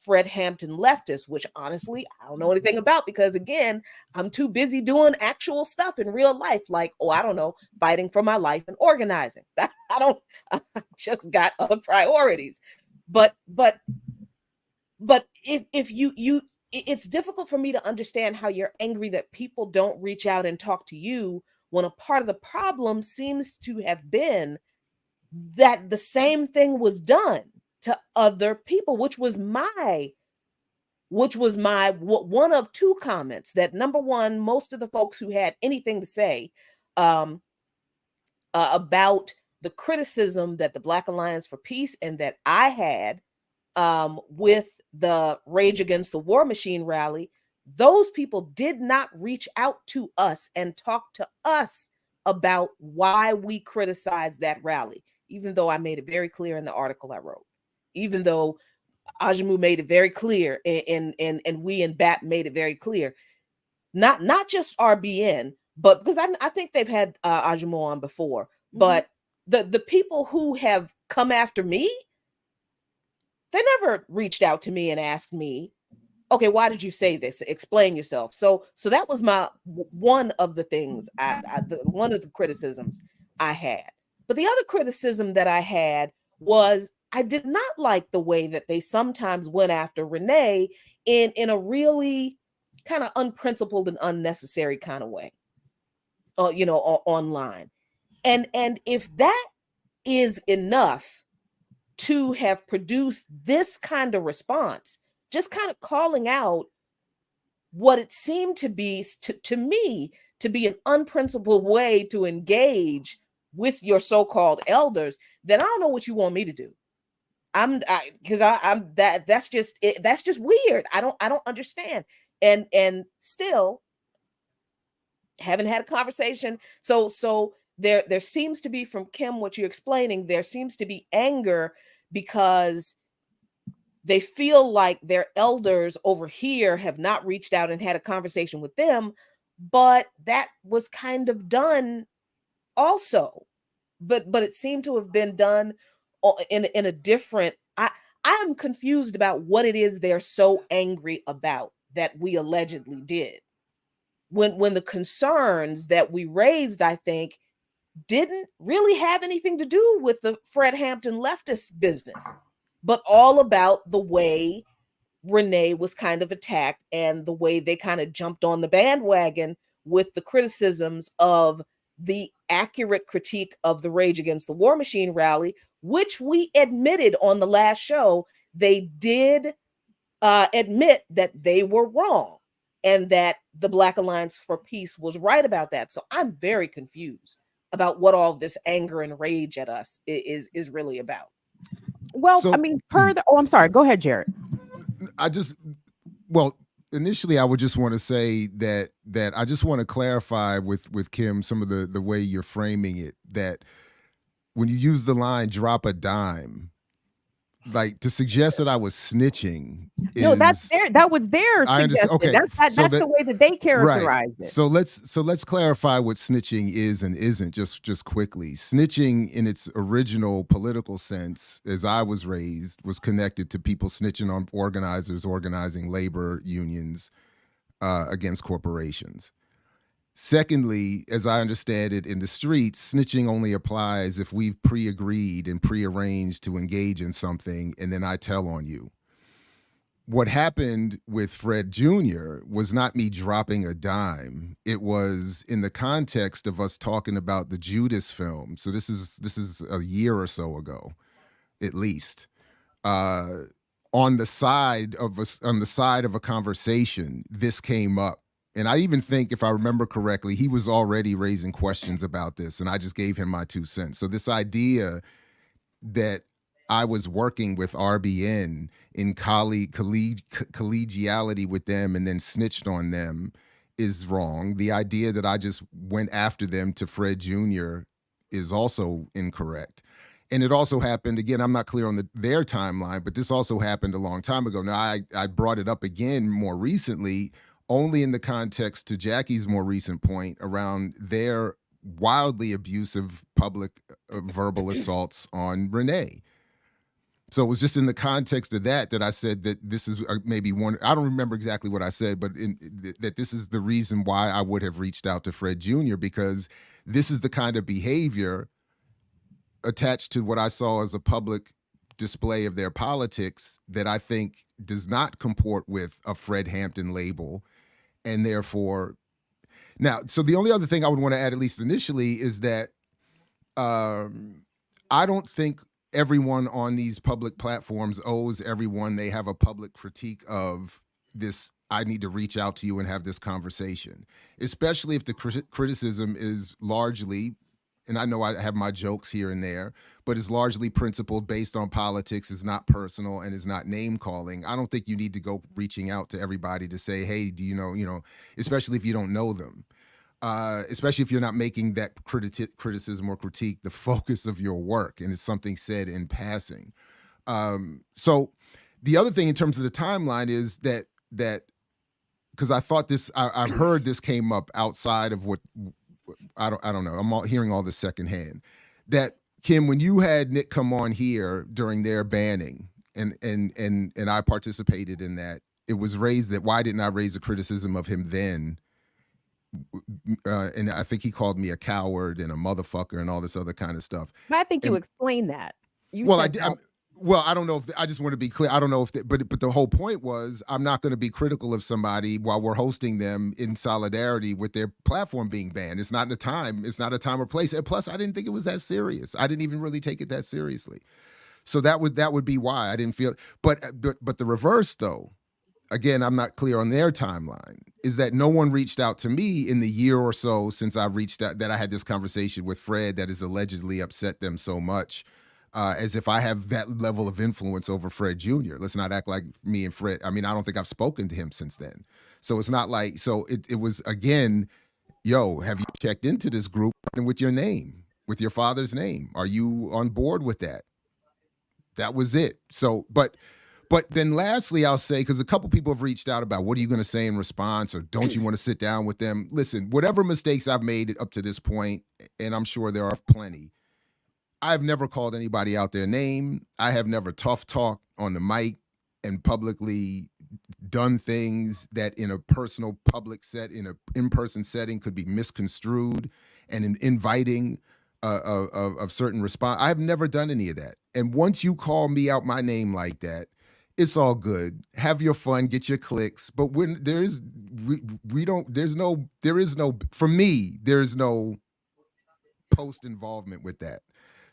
B: Fred Hampton leftists, which honestly I don't know anything about, because again, I'm too busy doing actual stuff in real life, like, I don't know, fighting for my life and organizing. I just got other priorities. But if you it's difficult for me to understand how you're angry that people don't reach out and talk to you, when a part of the problem seems to have been that the same thing was done to other people, which was my one of two comments. That, number one, most of the folks who had anything to say about the criticism that the Black Alliance for Peace and that I had with the Rage Against the War Machine rally, those people did not reach out to us and talk to us about why we criticized that rally. even though I made it very clear in the article I wrote, even though Ajamu made it very clear, and we and BAP made it very clear, not just RBN, but because I think they've had Ajamu on before, but the people who have come after me, they never reached out to me and asked me, okay, why did you say this? Explain yourself. So that was my one of the things one of the criticisms I had. But the other criticism that I had was I did not like the way that they sometimes went after Renee in a really kind of unprincipled and unnecessary kind of way. Online. And if that is enough to have produced this kind of response, just kind of calling out what it seemed to be to me to be an unprincipled way to engage with your so-called elders, then I don't know what you want me to do. I'm that's just weird. I don't understand. And still haven't had a conversation. So there seems to be, from Kim, what you're explaining, there seems to be anger because they feel like their elders over here have not reached out and had a conversation with them, but that was kind of done also. But it seemed to have been done in a different. I am confused about what it is they're so angry about that we allegedly did. When the concerns that we raised, I think, didn't really have anything to do with the Fred Hampton leftist business, but all about the way Renee was kind of attacked and the way they kind of jumped on the bandwagon with the criticisms of the accurate critique of the Rage Against the War Machine rally, which we admitted on the last show. They did admit that they were wrong and that the Black Alliance for Peace was right about that. So I'm very confused about what all this anger and rage at us is really about.
C: Well, so, I mean, I'm sorry. Go ahead, Jared.
A: Initially, I would just want to say that I just want to clarify with Kim some of the way you're framing it, that when you use the line "drop a dime," like to suggest that I was snitching.
C: No, that was their suggestion. Okay. That's the way that they characterize it.
A: So let's clarify what snitching is and isn't, just quickly. Snitching in its original political sense, as I was raised, was connected to people snitching on organizers, organizing labor unions against corporations. Secondly, as I understand it, in the streets, snitching only applies if we've pre-agreed and pre-arranged to engage in something, and then I tell on you. What happened with Fred Jr. was not me dropping a dime. It was in the context of us talking about the Judas film. So this is a year or so ago, at least. On the side of a conversation, this came up. And I even think, if I remember correctly, he was already raising questions about this, and I just gave him my 2 cents. So this idea that I was working with RBN in collegiality with them and then snitched on them is wrong. The idea that I just went after them to Fred Jr. is also incorrect. And it also happened, again, I'm not clear on their timeline, but this also happened a long time ago. Now, I brought it up again more recently, only in the context to Jackie's more recent point around their wildly abusive public verbal assaults on Renee. So it was just in the context of that I said that this is maybe one, I don't remember exactly what I said, but that this is the reason why I would have reached out to Fred Jr., because this is the kind of behavior attached to what I saw as a public display of their politics that I think does not comport with a Fred Hampton label. And therefore, now, so the only other thing I would want to add, at least initially, is that I don't think everyone on these public platforms owes everyone they have a public critique of this. I need to reach out to you and have this conversation, especially if the criticism is largely, and I know I have my jokes here and there, but is largely principled based on politics, is not personal, and is not name calling. I don't think you need to go reaching out to everybody to say, hey, do you know, especially if you don't know them. especially if you're not making that criticism or critique the focus of your work, and it's something said in passing. So the other thing in terms of the timeline is that because I thought this, I've heard this came up outside of what I don't know. I'm hearing all this secondhand. That Kim, when you had Nick come on here during their banning, and I participated in that, it was raised that why didn't I raise a criticism of him then? And I think he called me a coward and a motherfucker and all this other kind of stuff.
C: But I think you explained that. You said that.
A: Well, I don't know if I just want to be clear. I don't know if, but the whole point was I'm not going to be critical of somebody while we're hosting them in solidarity with their platform being banned. It's not a time. It's not a time or place. And plus, I didn't think it was that serious. I didn't even really take it that seriously. So that would be why I didn't feel. But the reverse though, again, I'm not clear on their timeline. Is that no one reached out to me in the year or so since I reached out, that I had this conversation with Fred that has allegedly upset them so much. As if I have that level of influence over Fred Jr. Let's not act like me and Fred. I mean, I don't think I've spoken to him since then. So it's not like, so it was, again, yo, have you checked into this group with your name, with your father's name? Are you on board with that? That was it. So, but then lastly, I'll say, because a couple people have reached out about what are you going to say in response, or don't you want to sit down with them? Listen, whatever mistakes I've made up to this point, and I'm sure there are plenty, I've never called anybody out their name. I have never tough talked on the mic and publicly done things that in a personal public set, in an in-person setting, could be misconstrued and inviting of certain response. I've never done any of that. And once you call me out my name like that, it's all good. Have your fun, get your clicks. But when there is no post involvement with that.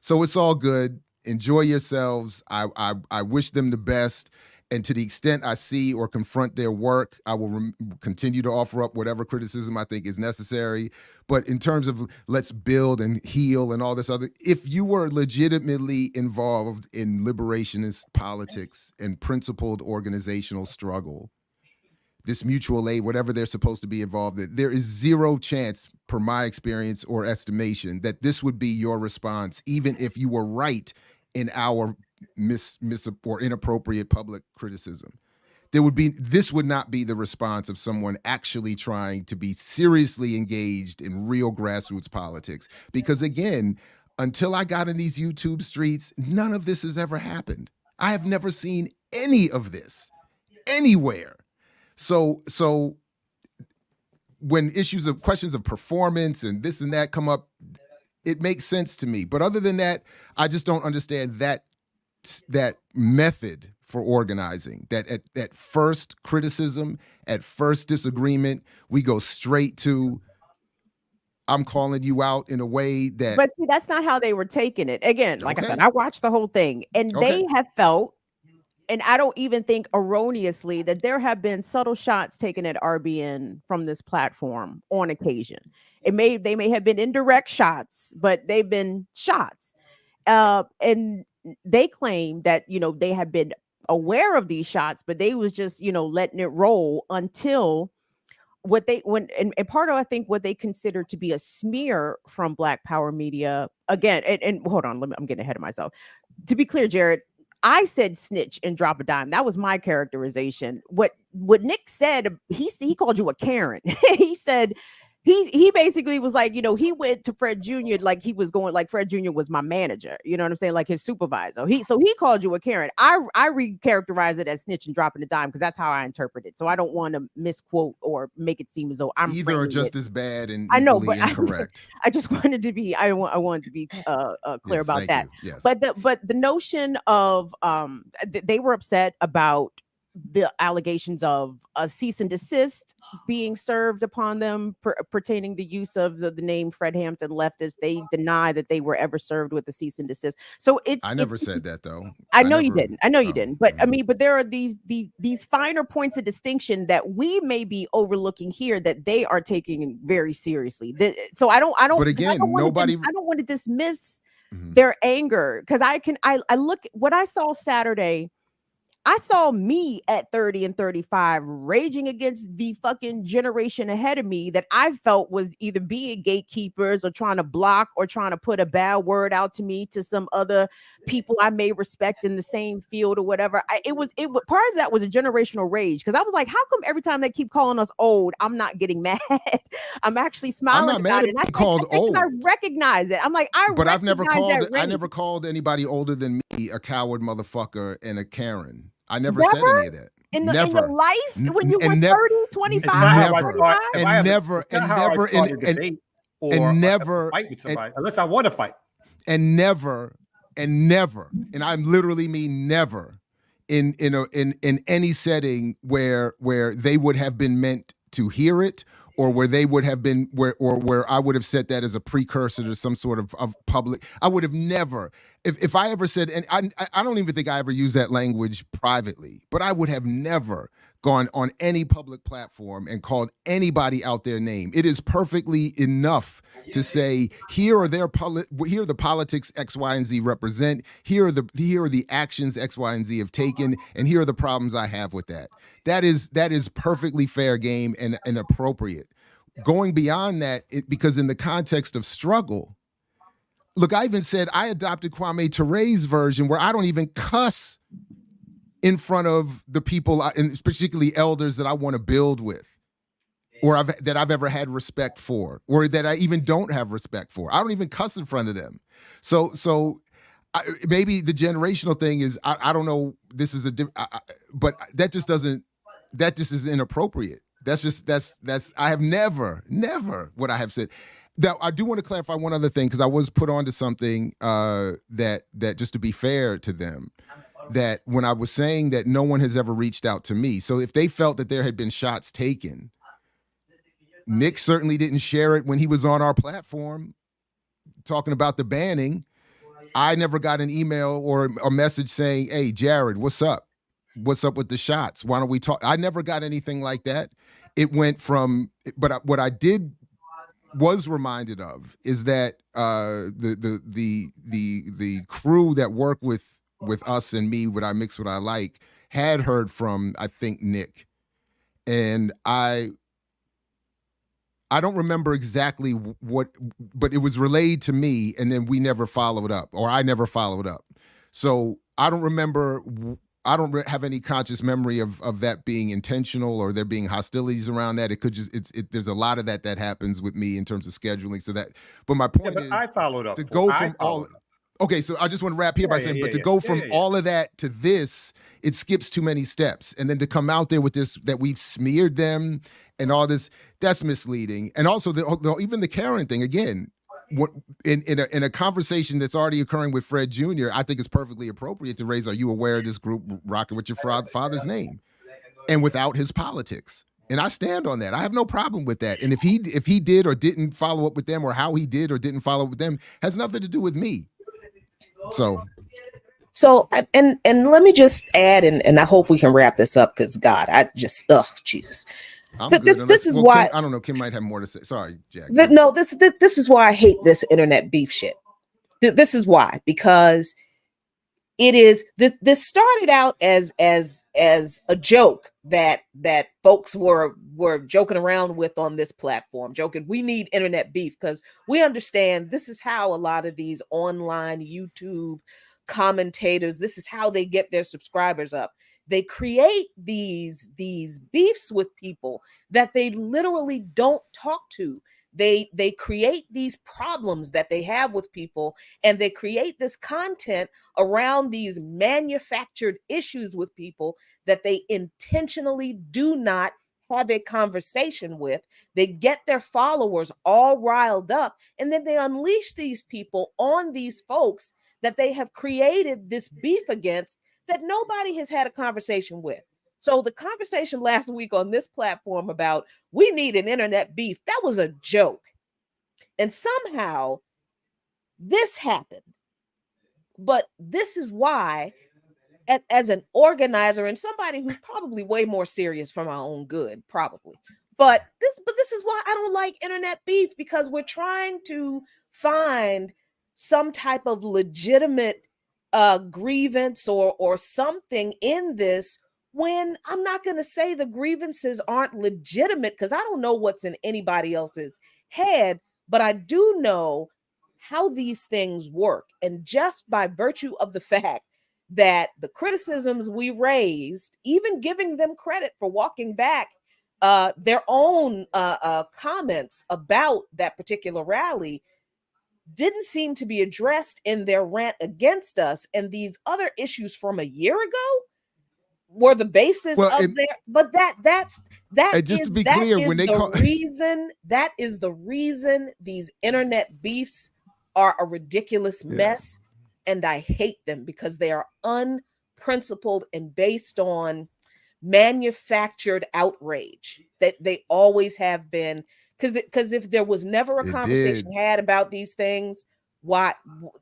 A: So it's all good. Enjoy yourselves. I wish them the best. And to the extent I see or confront their work, I will continue to offer up whatever criticism I think is necessary. But in terms of let's build and heal and all this other, if you were legitimately involved in liberationist politics and principled organizational struggle, this mutual aid, whatever they're supposed to be involved in, there is zero chance, per my experience or estimation, that this would be your response, even if you were right in our mis or inappropriate public criticism. This would not be the response of someone actually trying to be seriously engaged in real grassroots politics. Because again, until I got in these YouTube streets, none of this has ever happened. I have never seen any of this anywhere. So when questions of performance and this and that come up, it makes sense to me. But other than that, I just don't understand that method for organizing. That at first criticism, at first disagreement, we go straight to, I'm calling you out in a way that.
C: But see, that's not how they were taking it. Again, like I said, I watched the whole thing, and they have felt, and I don't even think erroneously, that there have been subtle shots taken at RBN from this platform on occasion. They may have been indirect shots, but they've been shots. And they claim that, they have been aware of these shots, but they was just, letting it roll until and part of, I think, what they consider to be a smear from Black Power Media. Again, and hold on, I'm getting ahead of myself. To be clear, Jared, I said snitch and drop a dime. That was my characterization. What Nick said, he called you a Karen. He said he basically was like, he went to Fred Jr. like he was going, like Fred Jr. was my manager. You know what I'm saying? Like his supervisor. He called you a Karen. I recharacterize it as snitch and dropping a dime because that's how I interpret it. So I don't want to misquote or make it seem as though I'm
A: either are just as bad and
C: I know, but
A: incorrect.
C: I just wanted to be wanted to be clear about that.
A: Yes.
C: But the notion of they were upset about the allegations of a cease and desist being served upon them pertaining the use of the name Fred Hampton leftist. They deny that they were ever served with a cease and desist. So
A: I never said that though.
C: I know you didn't. You didn't. But I mean, but there are these finer points of distinction that we may be overlooking here that they are taking very seriously. So I don't. But again, I don't want to dismiss their anger, because I look what I saw Saturday. I saw me at 30 and 35 raging against the fucking generation ahead of me that I felt was either being gatekeepers or trying to block or trying to put a bad word out to me to some other people I may respect in the same field or whatever. It was part of that was a generational rage, because I was like, how come every time they keep calling us old, I'm not getting mad? I'm actually smiling
A: I'm not mad
C: about
A: at
C: it. And I
A: being called old.
C: I recognize it. I'm like,
A: but I've never called
C: that rage.
A: I never called anybody older than me a coward motherfucker and a Karen. I never
C: Never?
A: said any of that.
C: In
A: Never.
C: your life when you were
A: And
C: 30, 25,
A: never.
C: 25?
A: And never,
D: and never,
A: and never,
D: fight with somebody unless I want to fight.
A: And never, and I literally mean never, in any setting where they would have been meant to hear it, or where they would have been where I would have said that as a precursor to some sort of public. I would have never, if I ever said, and I don't even think I ever used that language privately, but I would have never gone on any public platform and called anybody out their name. It is perfectly enough to say, here are the politics X, Y, and Z represent. Here are the actions X, Y, and Z have taken, and here are the problems I have with that. That is perfectly fair game and appropriate. Going beyond that, because in the context of struggle, look, I even said I adopted Kwame Ture's version where I don't even cuss in front of the people, and particularly elders that I want to build with, or that I've ever had respect for, or that I even don't have respect for. I don't even cuss in front of them. So maybe the generational thing is, I don't know. This is but that just is inappropriate. That's I have never what I have said. Now, I do want to clarify one other thing, because I was put onto something that just to be fair to them, that when I was saying that no one has ever reached out to me. So if they felt that there had been shots taken, Nick certainly didn't share it when he was on our platform talking about the banning. I never got an email or a message saying, hey, Jared, what's up? What's up with the shots? Why don't we talk? I never got anything like that. It went from, but what I was reminded of is that the crew that work with us and me, what I mix, what I like, had heard from, I think, Nick, and I don't remember exactly what, but it was relayed to me, and then we never followed up, or I never followed up. So I don't remember. I don't have any conscious memory of that being intentional or there being hostilities around that. It could just there's a lot of that happens with me in terms of scheduling. So that, but my point is,
D: I followed up
A: to go from all. Okay, so I just want to wrap here by saying, but to go from all of that to this, it skips too many steps, and then to come out there with this that we've smeared them and all this, that's misleading. And also even the Karen thing again. What in a conversation that's already occurring with Fred Jr., I think it's perfectly appropriate to raise, are you aware of this group rocking with your father's name and without his politics? And I stand on that. I have no problem with that. And if he did or didn't follow up with them, or how he did or didn't follow up with them, has nothing to do with me. So
B: and let me just add, and I hope we can wrap this up, because God, Jesus.
A: But this is why Kim, I don't know. Kim might have more to say. Sorry, Jack.
B: This is why I hate this internet beef shit. This is why, because it is this started out as a joke that folks were joking around with on this platform, joking we need internet beef because we understand this is how a lot of these online YouTube commentators, this is how they get their subscribers up. They create these beefs with people that they literally don't talk to. They create these problems that they have with people, and they create this content around these manufactured issues with people that they intentionally do not have a conversation with. They get their followers all riled up, and then they unleash these people on these folks that they have created this beef against that nobody has had a conversation with. So the conversation last week on this platform about we need an internet beef, that was a joke. And somehow this happened. But this is why, as an organizer and somebody who's probably way more serious for my own good, probably. But this is why I don't like internet beef, because we're trying to find some type of legitimate grievance or something in this, when I'm not going to say the grievances aren't legitimate, because I don't know what's in anybody else's head, but I do know how these things work. And just by virtue of the fact that the criticisms we raised, even giving them credit for walking back their own comments about that particular rally, didn't seem to be addressed in their rant against us. And these other issues from a year ago were the basis of their, but that
A: just to be clear, when they
B: that is the reason these internet beefs are a ridiculous mess. And I hate them because they are unprincipled and based on manufactured outrage. That they always have been. Because if there was never a conversation had about these things, what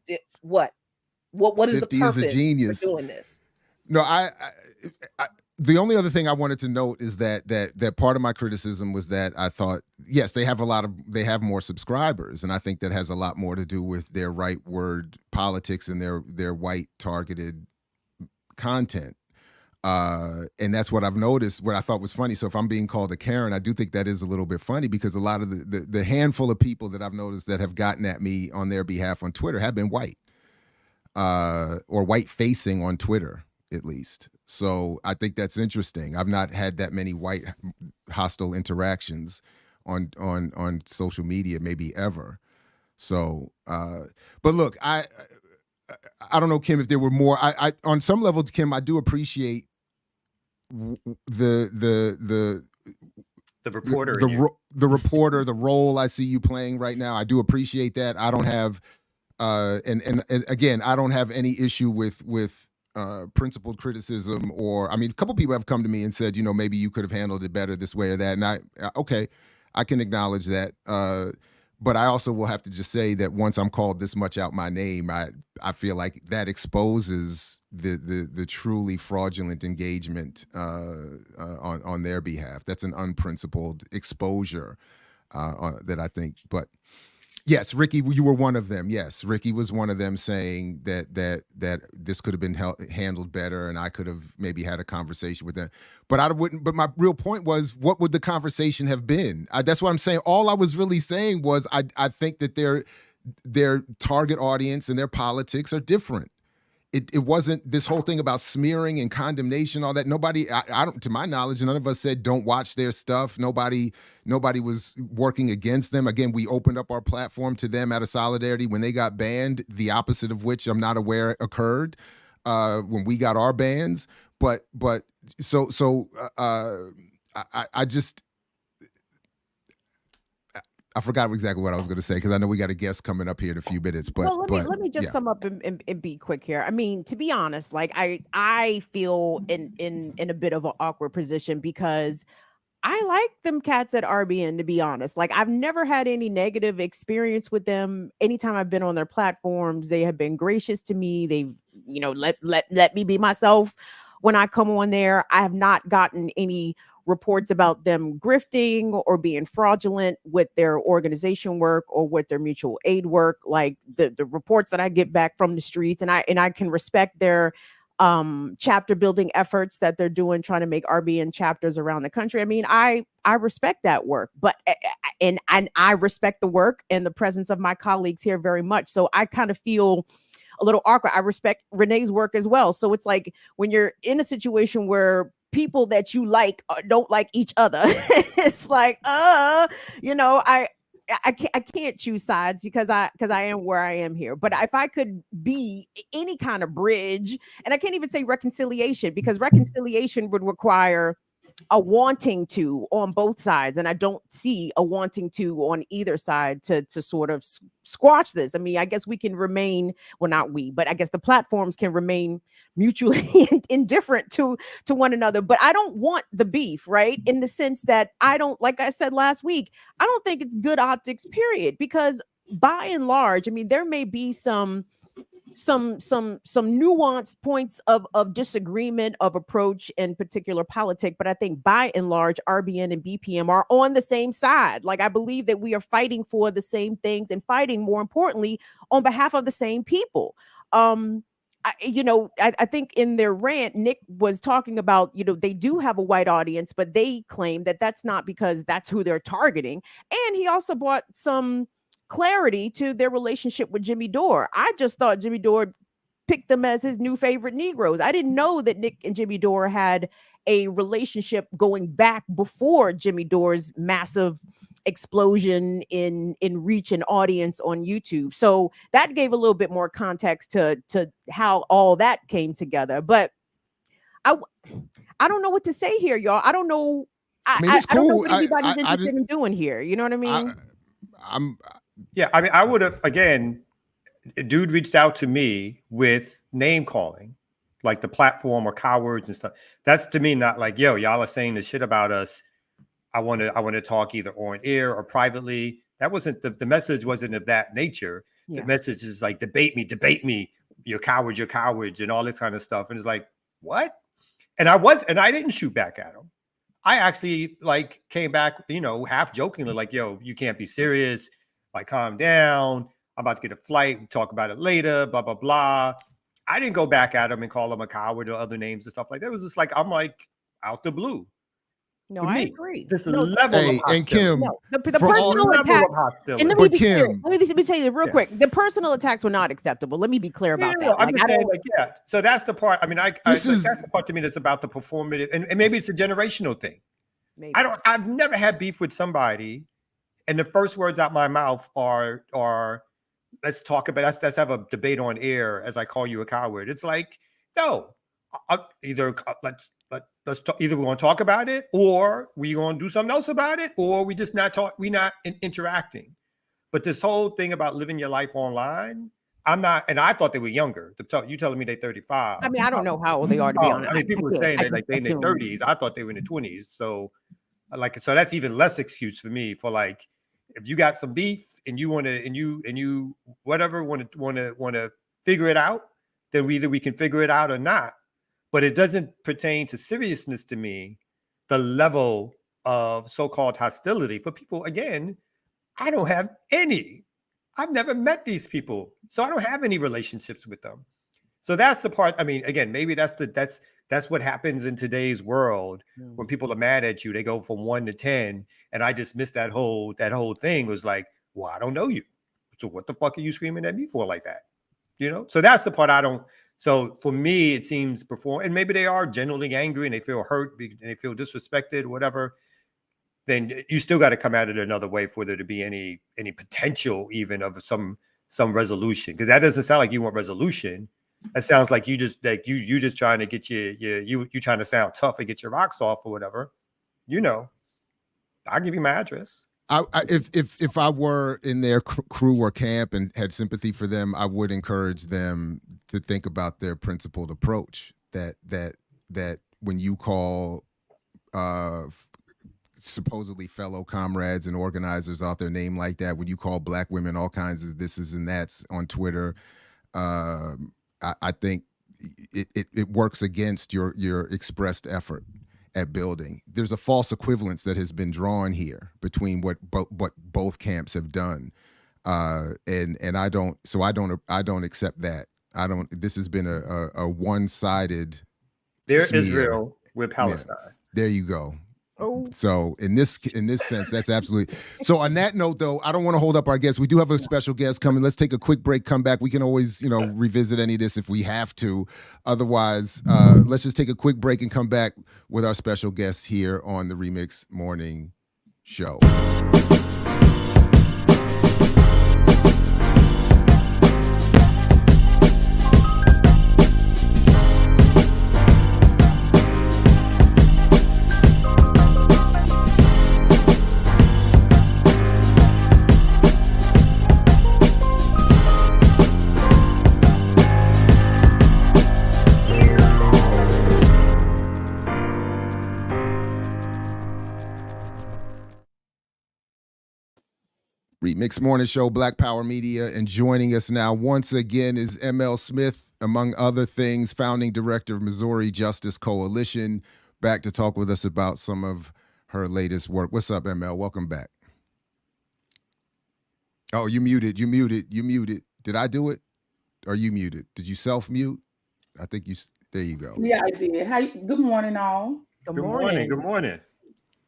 B: is the purpose of doing this?
A: No, I the only other thing I wanted to note is that part of my criticism was that I thought, yes, they have more subscribers, and I think that has a lot more to do with their right word politics and their white targeted content. And that's what I've noticed, what I thought was funny. So if I'm being called a Karen, I do think that is a little bit funny, because a lot of the handful of people that I've noticed that have gotten at me on their behalf on Twitter have been white, or white facing on Twitter, at least. So I think that's interesting. I've not had that many white hostile interactions on social media, maybe ever. So, but look, I don't know, Kim, if there were more. I on some level, Kim, I do appreciate the
D: reporter,
A: the reporter, the role I see you playing right now. I do appreciate that. I don't have, and again, I don't have any issue with principled criticism, or, I mean, a couple people have come to me and said, maybe you could have handled it better this way or that. And okay, I can acknowledge that. But I also will have to just say that once I'm called this much out my name, I feel like that exposes the truly fraudulent engagement on their behalf. That's an unprincipled exposure that I think. But yes, Ricky, you were one of them. Yes, Ricky was one of them, saying that this could have been handled better, and I could have maybe had a conversation with them. But I wouldn't. But my real point was, what would the conversation have been? That's what I'm saying. All I was really saying was, I think that their target audience and their politics are different. It wasn't this whole thing about smearing and condemnation, all that. Nobody, I don't, to my knowledge, none of us said don't watch their stuff. Nobody was working against them. Again, we opened up our platform to them out of solidarity when they got banned, the opposite of which I'm not aware occurred when we got our bans. But so I just, I forgot exactly what I was going to say, because I know we got a guest coming up here in a few minutes. But
C: let me just sum up and be quick here. I mean, to be honest, like I feel in a bit of an awkward position, because I like them cats at RBN, to be honest. Like, I've never had any negative experience with them. Anytime I've been on their platforms, they have been gracious to me. They've, let me be myself when I come on there. I have not gotten any reports about them grifting or being fraudulent with their organization work or with their mutual aid work. Like the reports that I get back from the streets, and I can respect their chapter building efforts that they're doing, trying to make RBN chapters around the country. I mean, I respect that work, but and I respect the work and the presence of my colleagues here very much. So I kind of feel a little awkward. I respect Renee's work as well. So it's like when you're in a situation where people that you like don't like each other, it's like, I can't choose sides, because I am where I am here. But if I could be any kind of bridge, and I can't even say reconciliation, because reconciliation would require a wanting to on both sides, and I don't see a wanting to on either side to sort of squash this. I mean, I guess we can remain, well, not we, but I guess the platforms can remain mutually indifferent to one another. But I don't want the beef, right? In the sense that I don't, like I said last week, I don't think it's good optics, period. Because by and large, I mean, there may be some nuanced points of disagreement of approach in particular politic, but I think by and large RBN and BPM are on the same side. Like, I believe that we are fighting for the same things and fighting, more importantly, on behalf of the same people. I think in their rant, Nick was talking about, they do have a white audience, but they claim that that's not because that's who they're targeting. And he also brought some clarity to their relationship with Jimmy Dore. I just thought Jimmy Dore picked them as his new favorite Negroes. I didn't know that Nick and Jimmy Dore had a relationship going back before Jimmy Dore's massive explosion in reach and audience on YouTube. So that gave a little bit more context to how all that came together. But I don't know what to say here, y'all. I don't know.
A: I mean, it's
C: I don't know
A: cool.
C: what anybody's interested in doing here. You know what I mean?
D: I mean, I would have, again, a dude reached out to me with name calling, like the platform or cowards and stuff. That's to me not like, yo, y'all are saying this shit about us. I want to talk either on air or privately. That wasn't the message wasn't of that nature. Yeah. The message is like, debate me, you're cowards, and all this kind of stuff. And it's like, what? And I didn't shoot back at him. I actually like came back, half jokingly, like, yo, you can't be serious. Like, calm down. I'm about to get a flight. We'll talk about it later, blah, blah, blah. I didn't go back at him and call him a coward or other names and stuff like that. It was just like, I'm like out the blue.
C: No, I agree.
D: This level of hostility.
A: And Kim,
C: the personal attacks. And let me be clear. Let me tell you real quick. The personal attacks were not acceptable. Let me be clear about that.
D: I'm saying, so that's the part. I mean, that's the part to me that's about the performative, and maybe it's a generational thing. Maybe. I've never had beef with somebody, and the first words out my mouth are let's talk about let's have a debate on air as I call you a coward. It's like, no, either let's talk, either we're going to talk about it, or we're going to do something else about it, or we just not talk. We're not interacting. But this whole thing about living your life online, I'm not, and I thought they were younger. You telling me they're 35.
C: I mean, I don't know how old they are, to be honest.
D: I mean, people are saying they in their 30s. I thought they were in their 20s. So that's even less excuse for me for like, if you got some beef and you want to, and you whatever want to figure it out, then either we can figure it out or not. But it doesn't pertain to seriousness to me, the level of so-called hostility for people. Again, I don't have any. I've never met these people, so I don't have any relationships with them. So that's the part. I mean, again, maybe that's what happens in today's world. When people are mad at you, they go from 1 to 10. And I just missed that whole thing. Was like, well, I don't know you, so what the fuck are you screaming at me for like that? So that's the part I don't. So for me, it seems and maybe they are genuinely angry and they feel hurt and they feel disrespected, or whatever. Then you still got to come at it another way for there to be any potential even of some resolution, because that doesn't sound like you want resolution. That sounds like you just trying to get you trying to sound tough and get your rocks off or whatever. I'll give you my address.
A: If I were in their crew or camp and had sympathy for them, I would encourage them to think about their principled approach. That when you call supposedly fellow comrades and organizers out their name like that, when you call black women all kinds of thises and that's on Twitter, I think it works against your expressed effort at building. There's a false equivalence that has been drawn here between what both camps have done, and I don't accept that. This has been a one-sided.
D: They're Israel with Palestine.
A: Yeah, there you go. Oh. So in this sense, that's absolutely. So on that note, though, I don't want to hold up our guests. We do have a special guest coming. Let's take a quick break, come back. We can always, revisit any of this if we have to. Otherwise, let's just take a quick break and come back with our special guest here on the Remix Morning Show. Remix Morning Show, Black Power Media, and joining us now once again is ML Smith, among other things, founding director of Missouri Justice Coalition, back to talk with us about some of her latest work. What's up, ML? Welcome back. Oh, you muted. Did I do it? Or you muted? Did you self-mute? I think you. There you go.
E: Yeah, I did. Good morning, all.
C: Good
D: Good morning.
C: morning.
D: Good morning.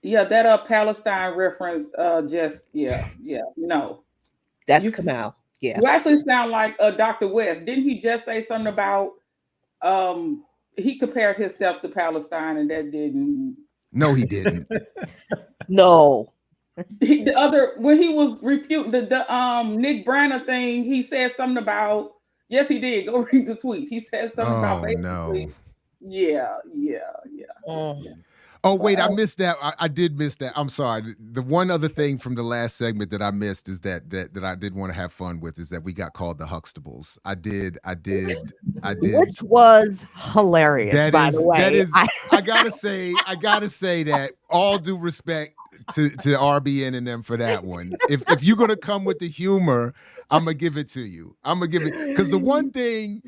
E: Yeah, that Palestine reference, just no.
B: That's
E: You
B: Kamal. Yeah.
E: you actually sound like Dr. West. Didn't he just say something about um he compared himself to Palestine and that didn't
A: No, he didn't.
B: No.
E: the other when he was refuting the Nick Branner thing, he said something about yes he did. Go read the tweet. He said something about
A: Oh no.
E: basically yeah.
B: Mm.
A: Oh
E: But
A: wait, I missed that. I did miss that. I'm sorry. The one other thing from the last segment that I missed is that I did want to have fun with is that we got called the Huxtables. I did.
C: Which was hilarious, by the
A: That
C: way.
A: is. I gotta say that all due respect to RBN and them for that one. If you're gonna come with the humor, I'm gonna give it to you. I'm gonna give it because the one thing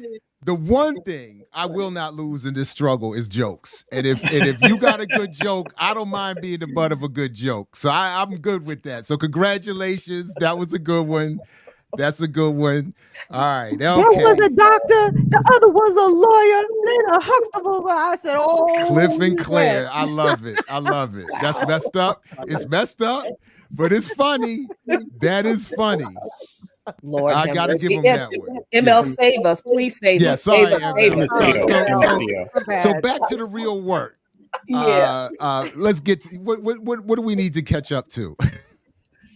A: I will not lose in this struggle is jokes. And if you got a good joke, I don't mind being the butt of a good joke. So I'm good with that. So congratulations. That was a good one. That's a good one. All right. Okay.
C: That was a doctor. The other was a lawyer. Then a Huxtable. I said, oh,
A: Cliff and Claire.
C: yes.
A: I love it. That's messed up. It's messed up, but it's funny. That is funny.
B: Lord,
A: I
B: have
A: gotta
B: mercy.
A: give him that one.
B: ML, save us, please save
A: Yeah,
B: us.
A: sorry,
B: Save
A: ML.
B: us. Save us.
A: So back to the real work.
E: yeah.
A: Let's get to, what do we need to catch up to?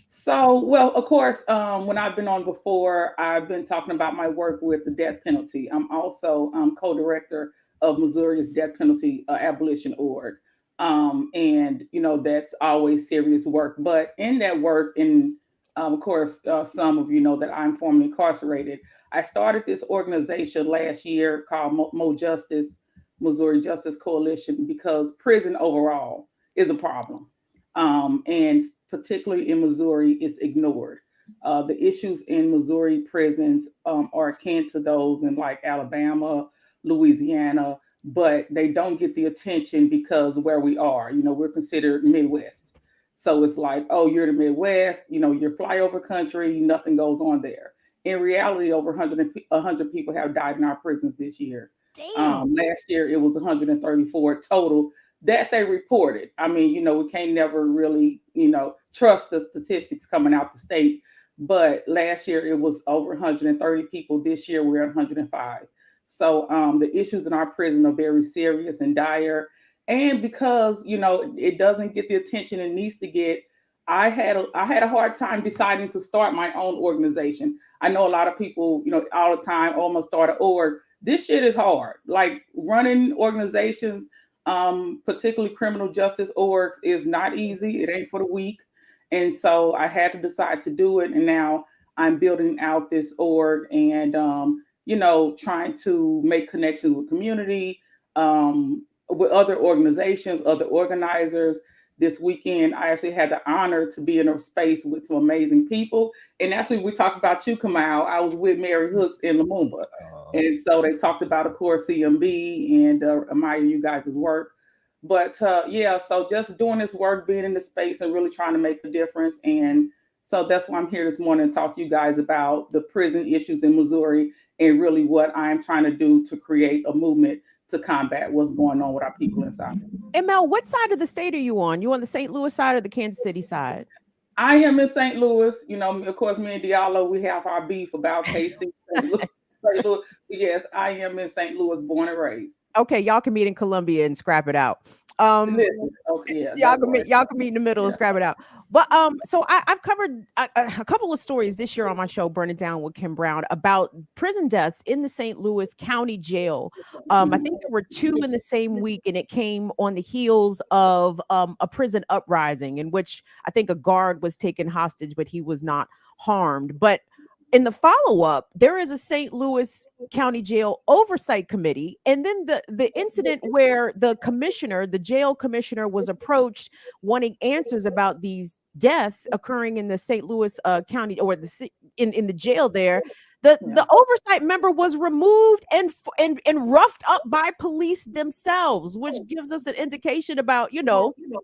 E: So, well, of course, when I've been on before, I've been talking about my work with the death penalty. I'm also co-director of Missouri's death penalty abolition org, and that's always serious work. But in that work, and of course, some of you know that I'm formerly incarcerated. I started this organization last year called Mo Justice, Missouri Justice Coalition, because prison overall is a problem, and particularly in Missouri, it's ignored. The issues in Missouri prisons are akin to those in like Alabama, Louisiana, but they don't get the attention because where we are, we're considered Midwest. So it's like, oh, you're the Midwest, you're flyover country, nothing goes on there. In reality, over 100 people have died in our prisons this year. Last year, it was 134 total that they reported. I mean, we can't never really, trust the statistics coming out the state. But last year it was over 130 people. This year we're at 105. So the issues in our prison are very serious and dire. And because it doesn't get the attention it needs to get, I had a hard time deciding to start my own organization. I know a lot of people, all the time, almost start an org. This shit is hard. Like running organizations, particularly criminal justice orgs, is not easy. It ain't for the weak. And so I had to decide to do it. And now I'm building out this org and, trying to make connections with community, with other organizations, other organizers. This weekend, I actually had the honor to be in a space with some amazing people. And actually, we talked about you, Kamal. I was with Mary Hooks in Lumumba. And so they talked about, of course, CMB and admire you guys' work. But so just doing this work, being in the space and really trying to make a difference. And so that's why I'm here this morning to talk to you guys about the prison issues in Missouri and really what I'm trying to do to create a movement to combat what's going on with our people inside.
C: ML, what side of the state are you on? You on the St. Louis side or the Kansas City side?
E: I am in St. Louis. Of course, me and Diallo, we have our beef about KC, St. Louis. St. Louis. Yes, I am in St. Louis, born and raised.
C: Okay, y'all can meet in Columbia and scrap it out.
E: Okay, yeah,
C: y'all can meet in the middle and scrap it out. But so I've covered a couple of stories this year on my show, Burn It Down with Kim Brown, about prison deaths in the St. Louis County Jail. I think there were 2 in the same week, and it came on the heels of a prison uprising in which I think a guard was taken hostage, but he was not harmed. But in the follow-up, there is a St. Louis County Jail Oversight Committee, and then the incident where the jail commissioner was approached wanting answers about these deaths occurring in the St. Louis County or in the jail there. The oversight member was removed and roughed up by police themselves, which gives us an indication about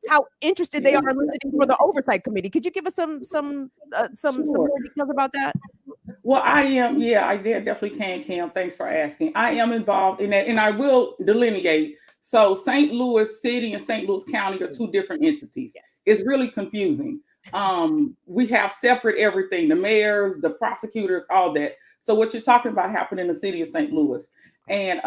C: how interested they are in listening for the oversight committee. Could you give us some more details about that?
E: Well, I am. Yeah, I definitely can, Kim. Thanks for asking. I am involved in that, and I will delineate. So, St. Louis City and St. Louis County are two different entities.
B: Yes.
E: It's really confusing. We have separate everything: the mayors, the prosecutors, all that. So, what you're talking about happened in the city of St. Louis, and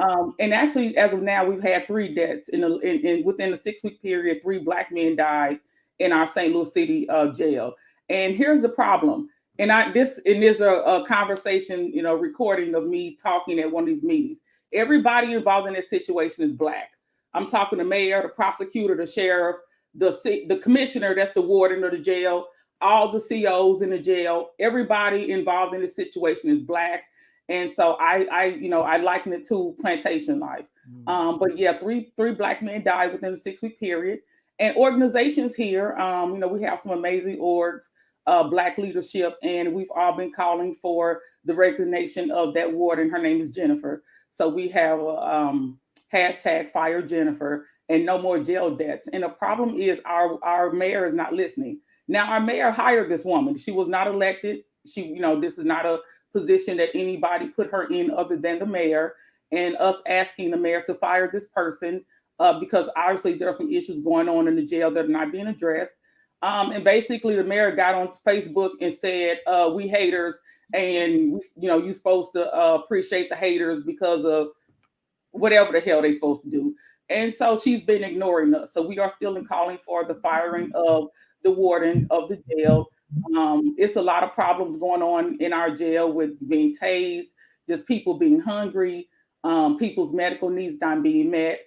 E: actually, as of now, we've had 3 deaths within the 6 week period. 3 Black men died in our St. Louis City jail. And here's the problem, and there's a conversation, recording of me talking at one of these meetings. Everybody involved in this situation is Black. I'm talking the mayor, the prosecutor, the sheriff, the commissioner, that's the warden of the jail, all the COs in the jail. Everybody involved in this situation is Black, and so I liken it to plantation life. But yeah, three Black men died within the 6 week period, and organizations here, we have some amazing orgs, Black leadership, and we've all been calling for the resignation of that warden. Her name is Jennifer. So we have hashtag fire Jennifer and no more jail debts. And the problem is our mayor is not listening. Now, our mayor hired this woman. She was not elected. This is not a position that anybody put her in other than the mayor, and us asking the mayor to fire this person because obviously there are some issues going on in the jail that are not being addressed. And basically, the mayor got on Facebook and said, "We haters, and you're supposed to appreciate the haters because of whatever the hell they're supposed to do." And so she's been ignoring us. So we are still calling for the firing of the warden of the jail. It's a lot of problems going on in our jail with being tased, just people being hungry, people's medical needs not being met.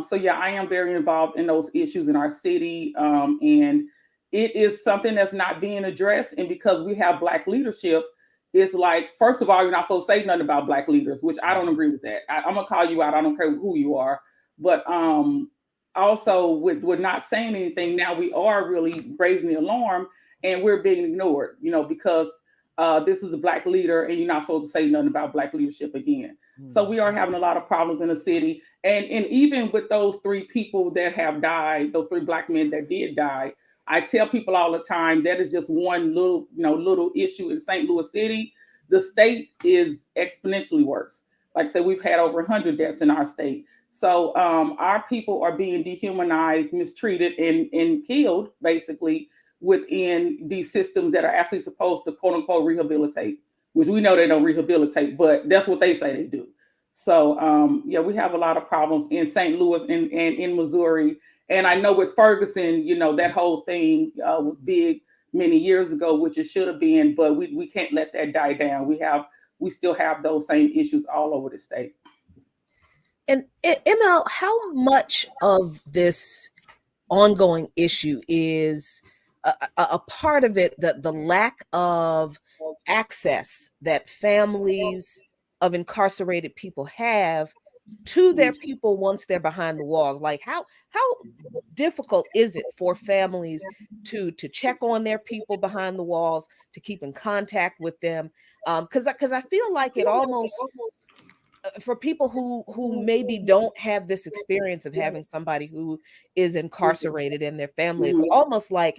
E: So yeah, I am very involved in those issues in our city, and it is something that's not being addressed. And because we have Black leadership, it's like, first of all, you're not supposed to say nothing about Black leaders, which I don't agree with that. I'm gonna call you out. I don't care who you are. But also with not saying anything, now we are really raising the alarm, and we're being ignored, because this is a Black leader and you're not supposed to say nothing about Black leadership again. So we are having a lot of problems in the city. And even with those 3 people that have died, those 3 Black men that did die, I tell people all the time that is just one little issue in St. Louis City. The state is exponentially worse. Like I said, we've had over 100 deaths in our state. So our people are being dehumanized, mistreated, and killed basically within these systems that are actually supposed to quote unquote rehabilitate, which we know they don't rehabilitate, but that's what they say they do. So yeah, we have a lot of problems in St. Louis and in Missouri. And I know with Ferguson, that whole thing was big many years ago, which it should have been, but we can't let that die down. We still have those same issues all over the state.
B: And ML, how much of this ongoing issue is a part of it, that the lack of access that families of incarcerated people have to their people once they're behind the walls? Like how difficult is it for families to check on their people behind the walls, to keep in contact with them? Because I feel like it almost, for people who maybe don't have this experience of having somebody who is incarcerated in their family, it's almost like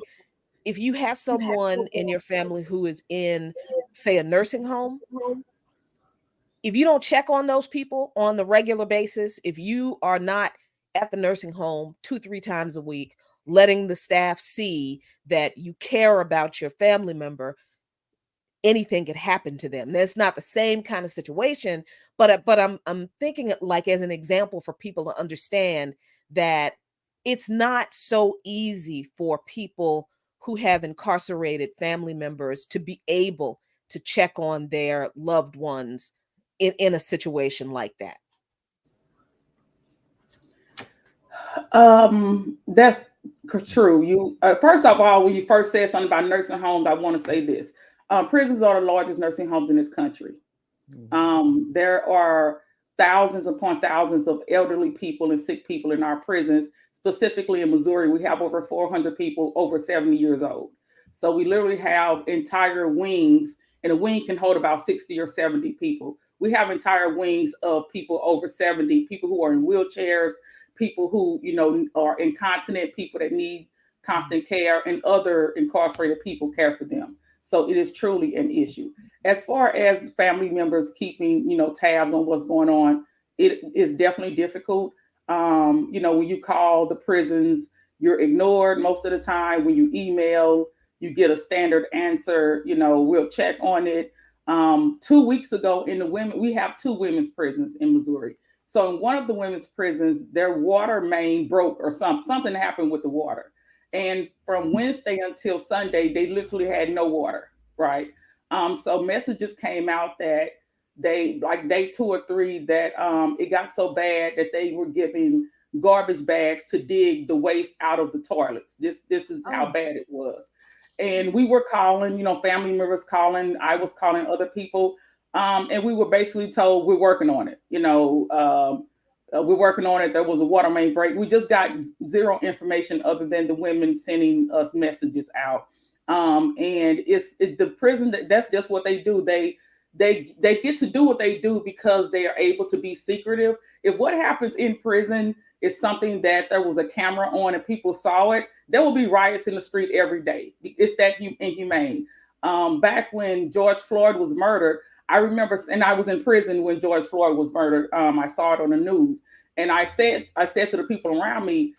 B: if you have someone in your family who is in, say, a nursing home, if you don't check on those people on the regular basis, if you are not at the nursing home 2-3 times a week, letting the staff see that you care about your family member, anything could happen to them. That's not the same kind of situation, but I'm thinking like as an example for people to understand that it's not so easy for people who have incarcerated family members to be able to check on their loved ones in a situation like that.
E: That's true. You first of all, when you first said something about nursing homes, I want to say this: prisons are the largest nursing homes in this country. There are thousands upon thousands of elderly people and sick people in our prisons. Specifically in Missouri, we have over 400 people over 70 years old. So we literally have entire wings, and a wing can hold about 60 or 70 people. We have entire wings of people over 70, people who are in wheelchairs, people who are incontinent, people that need constant care, and other incarcerated people care for them. So it is truly an issue. As far as family members keeping, tabs on what's going on, it is definitely difficult. When you call the prisons, you're ignored most of the time. When you email, you get a standard answer. We'll check on it. 2 weeks ago, we have two women's prisons in Missouri. So in one of the women's prisons, their water main broke or something happened with the water. And from Wednesday until Sunday, they literally had no water, right? So messages came out that they, like day 2 or 3, that it got so bad that they were giving garbage bags to dig the waste out of the toilets. This is how bad it was. And we were calling, family members calling, I was calling other people, and we were basically told we're working on it. We're working on it. There was a water main break. We just got zero information other than the women sending us messages out. And it's the prison that's just what they do. They get to do what they do because they are able to be secretive. If what happens in prison is something that there was a camera on and people saw it, there will be riots in the street every day. It's that inhumane. Back when George Floyd was murdered, I remember, and I was in prison when George Floyd was murdered. I saw it on the news, and I said to the people around me,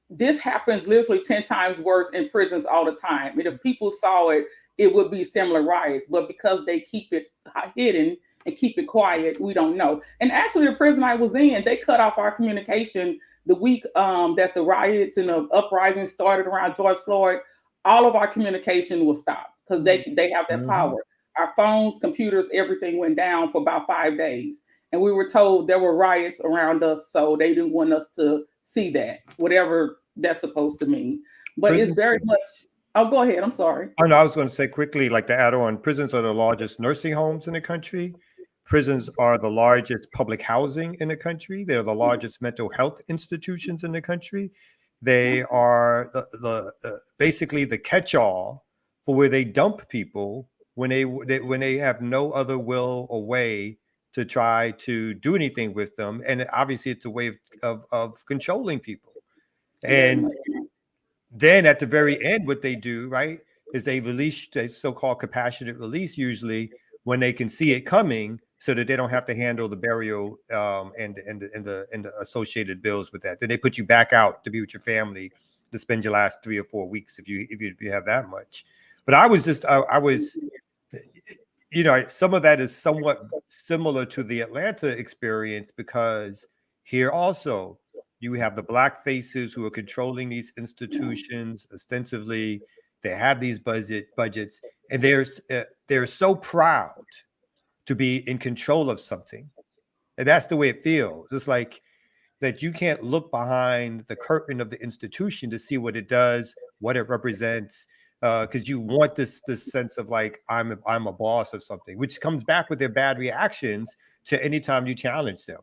E: this happens literally 10 times worse in prisons all the time. And if people saw it, it would be similar riots. But because they keep it hidden and keep it quiet, we don't know. And actually, the prison I was in, they cut off our communication the week that the riots and the uprising started around George Floyd. All of our communication was stopped because they have that power. Our phones, computers, everything went down for about 5 days. And we were told there were riots around us, so they didn't want us to see that, whatever that's supposed to mean. But it's very much, oh, go ahead. I'm sorry.
D: Oh, no, I was going to say quickly, like to add on, prisons are the largest nursing homes in the country. Prisons are the largest public housing in the country. They're the largest mental health institutions in the country. They are basically the catch-all for where they dump people when they have no other will or way to try to do anything with them. And obviously, it's a way of controlling people. And then at the very end, what they do, right, is they release a so-called compassionate release, usually when they can see it coming, so that they don't have to handle the burial and the associated bills with that. Then they put you back out to be with your family to spend your last 3 or 4 weeks if you have that much. But I was some of that is somewhat similar to the Atlanta experience, because here also you have the black faces who are controlling these institutions ostensibly. They have these budgets, and they're so proud to be in control of something, and that's the way it feels. It's like that you can't look behind the curtain of the institution to see what it does, what it represents, because you want this sense of like I'm a boss or something, which comes back with their bad reactions to any time you challenge them,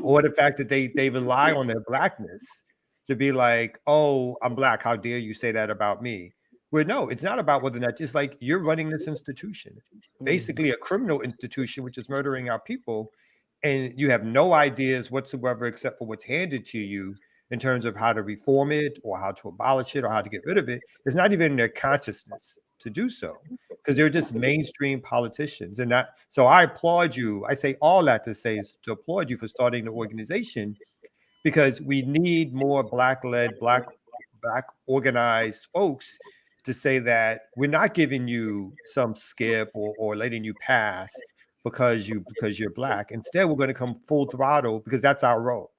D: or the fact that they rely on their blackness to be like, oh, I'm black, how dare you say that about me? Where no, it's not about whether or not, just like you're running this institution, basically a criminal institution, which is murdering our people, and you have no ideas whatsoever except for what's handed to you in terms of how to reform it or how to abolish it or how to get rid of it. It's not even in their consciousness to do so, because they're just mainstream politicians. And that, so I applaud you. I say all that to say is to applaud you for starting the organization, because we need more black-led, black organized folks to say that we're not giving you some skip or letting you pass because you're black. Instead, we're going to come full throttle because that's our role.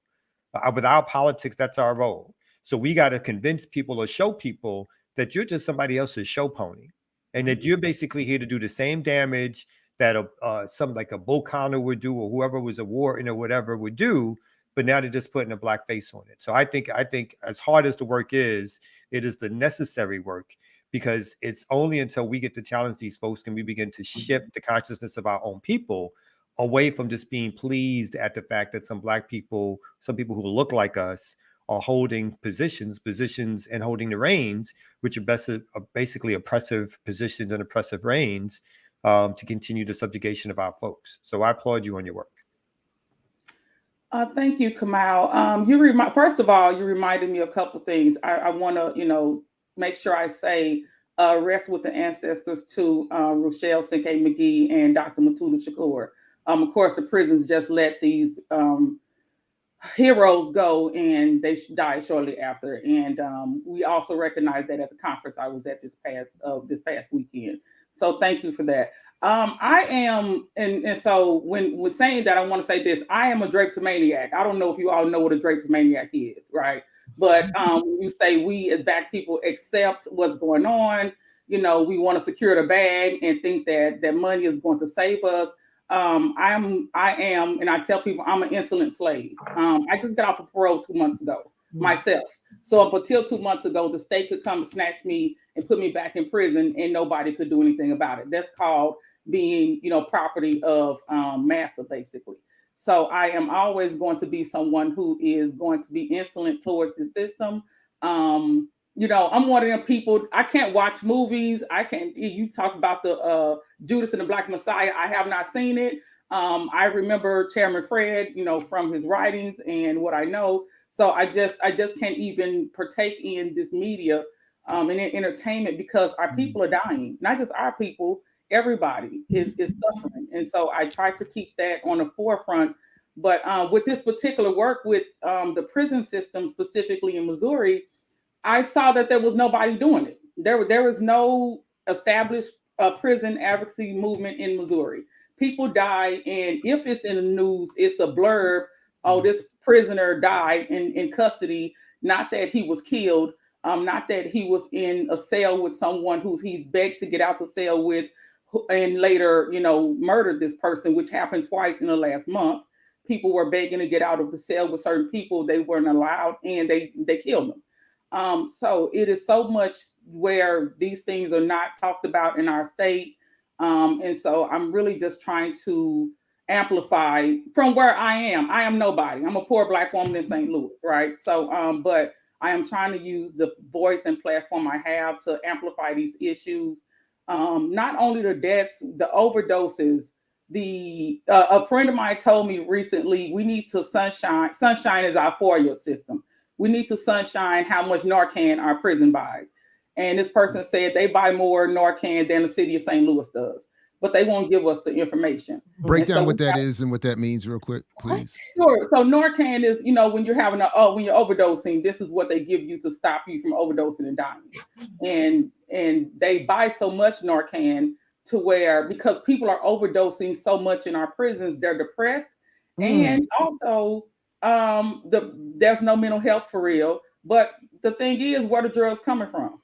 D: With our politics, that's our role. So we got to convince people or show people that you're just somebody else's show pony, and that you're basically here to do the same damage that some like a Bull Connor would do, or whoever was a warden or whatever would do. But now they're just putting a black face on it. So I think as hard as the work is, it is the necessary work, because it's only until we get to challenge these folks can we begin to shift the consciousness of our own people away from just being pleased at the fact that some black people, some people who look like us, are holding positions and holding the reins, which are basically oppressive positions and oppressive reins, to continue the subjugation of our folks. So I applaud you on your work.
E: Thank you, Kamal. First of all, you reminded me of a couple things. I want to, make sure I say Rest with the ancestors to Rochelle Cinque McGee and Dr. Matuda Shakur. Of course, the prisons just let these heroes go, and they died shortly after. And we also recognize that at the conference I was at this past weekend. So thank you for that. I am, and so when saying that, I want to say this: I am a drapetomaniac. I don't know if you all know what a drapetomaniac is, right? But when you say we as Black people accept what's going on, we want to secure the bag and think that money is going to save us. I am, and I tell people I'm an insolent slave. I just got off of parole 2 months ago myself. So up until 2 months ago, the state could come and snatch me and put me back in prison, and nobody could do anything about it. That's called being, property of massa, basically. So I am always going to be someone who is going to be insolent towards the system. I'm one of them people. I can't watch movies. I can't. You talk about the Judas and the Black Messiah. I have not seen it. I remember Chairman Fred, from his writings and what I know. So I just can't even partake in this media and in entertainment, because our people are dying. Not just our people. Everybody is suffering, and so I try to keep that on the forefront. But with this particular work with the prison system, specifically in Missouri, I saw that there was nobody doing it. There was no established prison advocacy movement in Missouri. People die, and if it's in the news, it's a blurb. Oh, this prisoner died in custody. Not that he was killed. Not that he was in a cell with someone who he begged to get out the cell with, and later, murdered this person, which happened twice in the last month. People were begging to get out of the cell with certain people. They weren't allowed, and they killed them. So it is so much where these things are not talked about in our state. And so I'm really just trying to amplify from where I am. I am nobody. I'm a poor Black woman in St. Louis, right? So, but I am trying to use the voice and platform I have to amplify these issues. Not only the deaths, the overdoses. A friend of mine told me recently, we need to sunshine. Sunshine is our FOIA system. We need to sunshine how much Narcan our prison buys. And this person said they buy more Narcan than the city of St. Louis does, but they won't give us the information.
A: Break down what that is and what that means real quick, please.
E: Sure. So Narcan is, when you're having when you're overdosing, this is what they give you to stop you from overdosing and dying. And they buy so much Narcan to where, because people are overdosing so much in our prisons, they're depressed. And also there's no mental health for real. But the thing is, where the drugs coming from?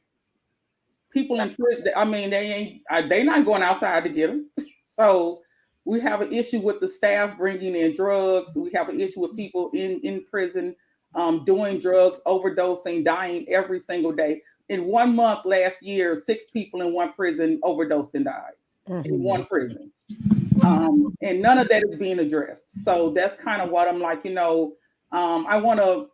E: People in prison, I mean, they not going outside to get them. So we have an issue with the staff bringing in drugs. We have an issue with people in prison doing drugs, overdosing, dying every single day. In 1 month last year, 6 people in one prison overdosed and died in one prison. And none of that is being addressed. So that's kind of what I'm like, I want to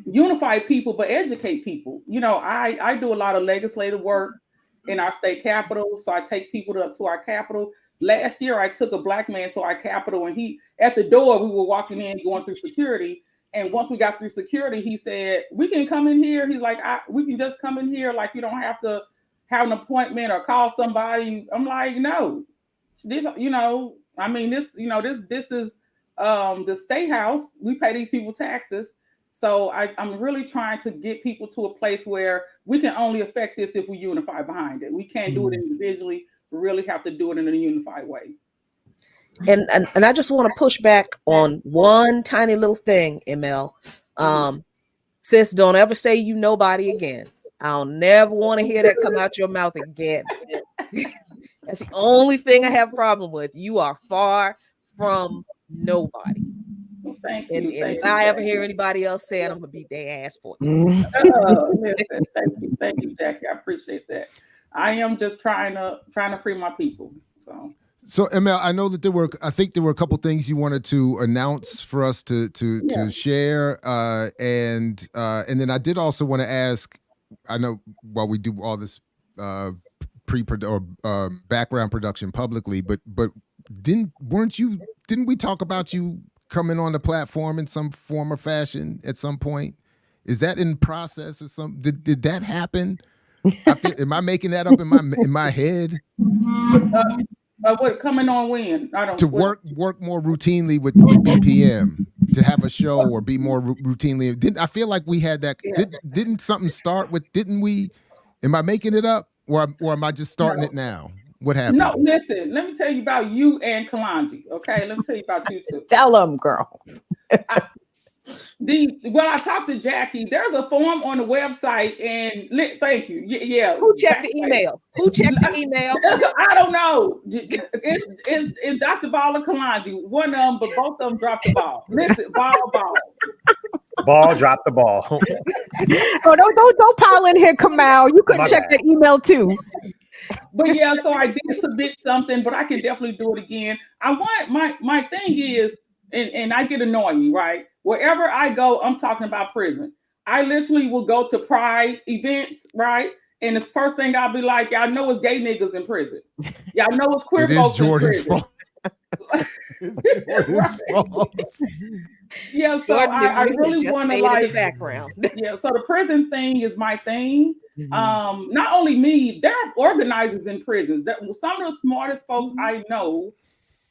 E: unify people, but educate people. I do a lot of legislative work in our state capitol. So I take people to our capitol. Last year, I took a Black man to our capitol, and at the door, we were walking in, going through security. And once we got through security, he said, "We can come in here." He's like, "We can just come in here. Like, you don't have to have an appointment or call somebody." I'm like, "No, this, I mean, this is the state house. We pay these people taxes." So I'm really trying to get people to a place where we can only affect this if we unify behind it. We can't do it individually. We really have to do it in a unified way.
B: And I just want to push back on one tiny little thing, ML. Sis, don't ever say you nobody again. I'll never want to hear that come out your mouth again. That's the only thing I have a problem with. You are far from nobody.
E: Thank you.
B: And if I ever hear anybody else say it, I'm gonna beat their ass for it.
E: Listen, thank you, Jackie. I appreciate that. I am just trying to free my people.
A: So ML, I know that I think there were a couple things you wanted to announce for us to share, and then I did also want to ask. I know while we do all this background production publicly, but didn't we talk about you coming on the platform in some form or fashion at some point? Is that in process or some? Did that happen? Am I making that up in my head?
E: What coming on when? I don't
A: to work more routinely with BPM, to have a show or be more routinely. I feel like we had that? Yeah. Didn't something start with? Didn't we? Am I making it up, or am I just starting it now? What happened?
E: No, listen. Let me tell you about you and Kalonji. Okay, let me tell you about you two.
C: Tell them, girl.
E: I talked to Jackie. There's a form on the website, and thank you. Yeah.
B: Who checked the email? Who checked the email?
E: I don't know. It's Dr. Ball and Kalonji. One of them, but both of them dropped the ball. Listen, ball.
D: Ball dropped the ball.
C: Oh, don't pile in here, Kamal. You couldn't check the email too.
E: But yeah, so I did submit something, but I can definitely do it again. I want my thing is, and I get annoying, right? Wherever I go, I'm talking about prison. I literally will go to pride events, right? And the first thing I'll be like, y'all know it's gay niggas in prison. Y'all know it's queer folks in prison.
A: Fault. Jordan's fault.
E: Yeah, so I really want to like
B: the background.
E: Yeah, so the prison thing is my thing. Mm-hmm. Not only me, there are organizers in prisons. Some of the smartest folks I know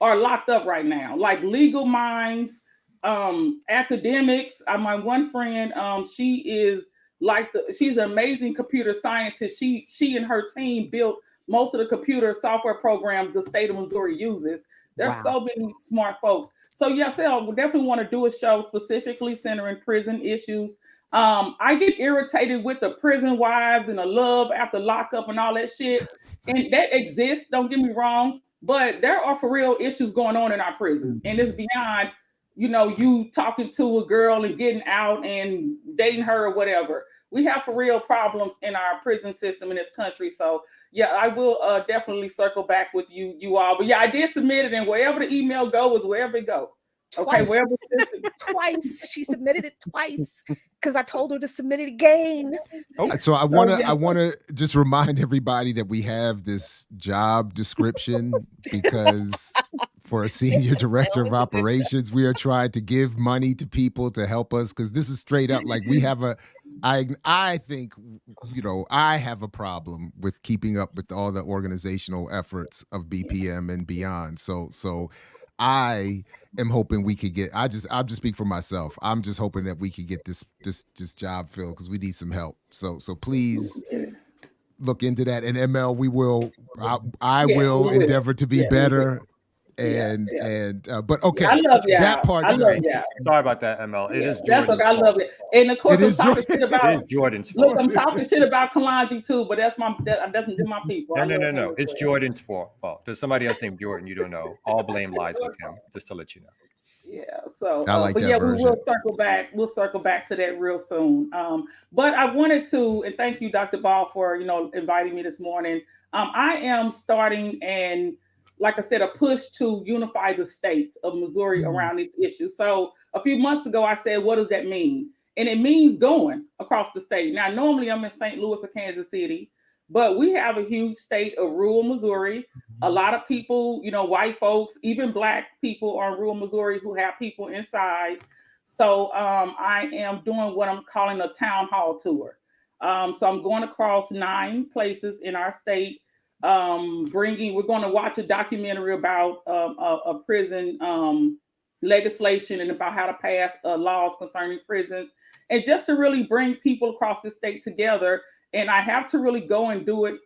E: are locked up right now, like legal minds, academics. My one friend, she is she's an amazing computer scientist. She and her team built most of the computer software programs the state of Missouri uses. There's so many smart folks. So yes, I would definitely want to do a show specifically centering prison issues. I get irritated with the prison wives and the love after lockup and all that shit. And that exists, don't get me wrong, but there are for real issues going on in our prisons. And it's beyond, you talking to a girl and getting out and dating her or whatever. We have for real problems in our prison system in this country. So yeah, I will definitely circle back with you all. But yeah, I did submit it, and wherever the email goes, wherever it goes. Okay, wherever
B: twice. She submitted it twice because I told her to submit it again.
A: So I wanna just remind everybody that we have this job description because for a senior director of operations, we are trying to give money to people to help us, because this is straight up like we have I think, I have a problem with keeping up with all the organizational efforts of BPM and beyond. So I am hoping we could get, I'll just speak for myself. I'm just hoping that we could get this job filled, because we need some help. So please look into that. And ML, I will endeavor to be better. But okay,
E: I love y'all.
A: That part.
E: I love y'all.
D: Sorry about that, ML. It is Jordan.
E: That's what I love it. And of course,
A: I'm
E: talking shit about
D: Jordan's fault.
E: Look, I'm talking shit about Kalonji too, but that's my people.
D: No. It's Jordan's fault. There's somebody else named Jordan you don't know. All blame lies with him. Just to let you know.
E: Yeah. So,
A: I like that version.
E: We will circle back. We'll circle back to that real soon. But I wanted to, and thank you, Dr. Ball, for inviting me this morning. I am starting and, like I said, a push to unify the state of Missouri around these issues. So a few months ago, I said, what does that mean? And it means going across the state. Now, normally I'm in St. Louis or Kansas City, but we have a huge state of rural Missouri. A lot of people, white folks, even Black people are in rural Missouri who have people inside. So I am doing what I'm calling a town hall tour. So I'm going across 9 places in our state. We're going to watch a documentary about a prison legislation and about how to pass laws concerning prisons, and just to really bring people across the state together. And I have to really go and do it,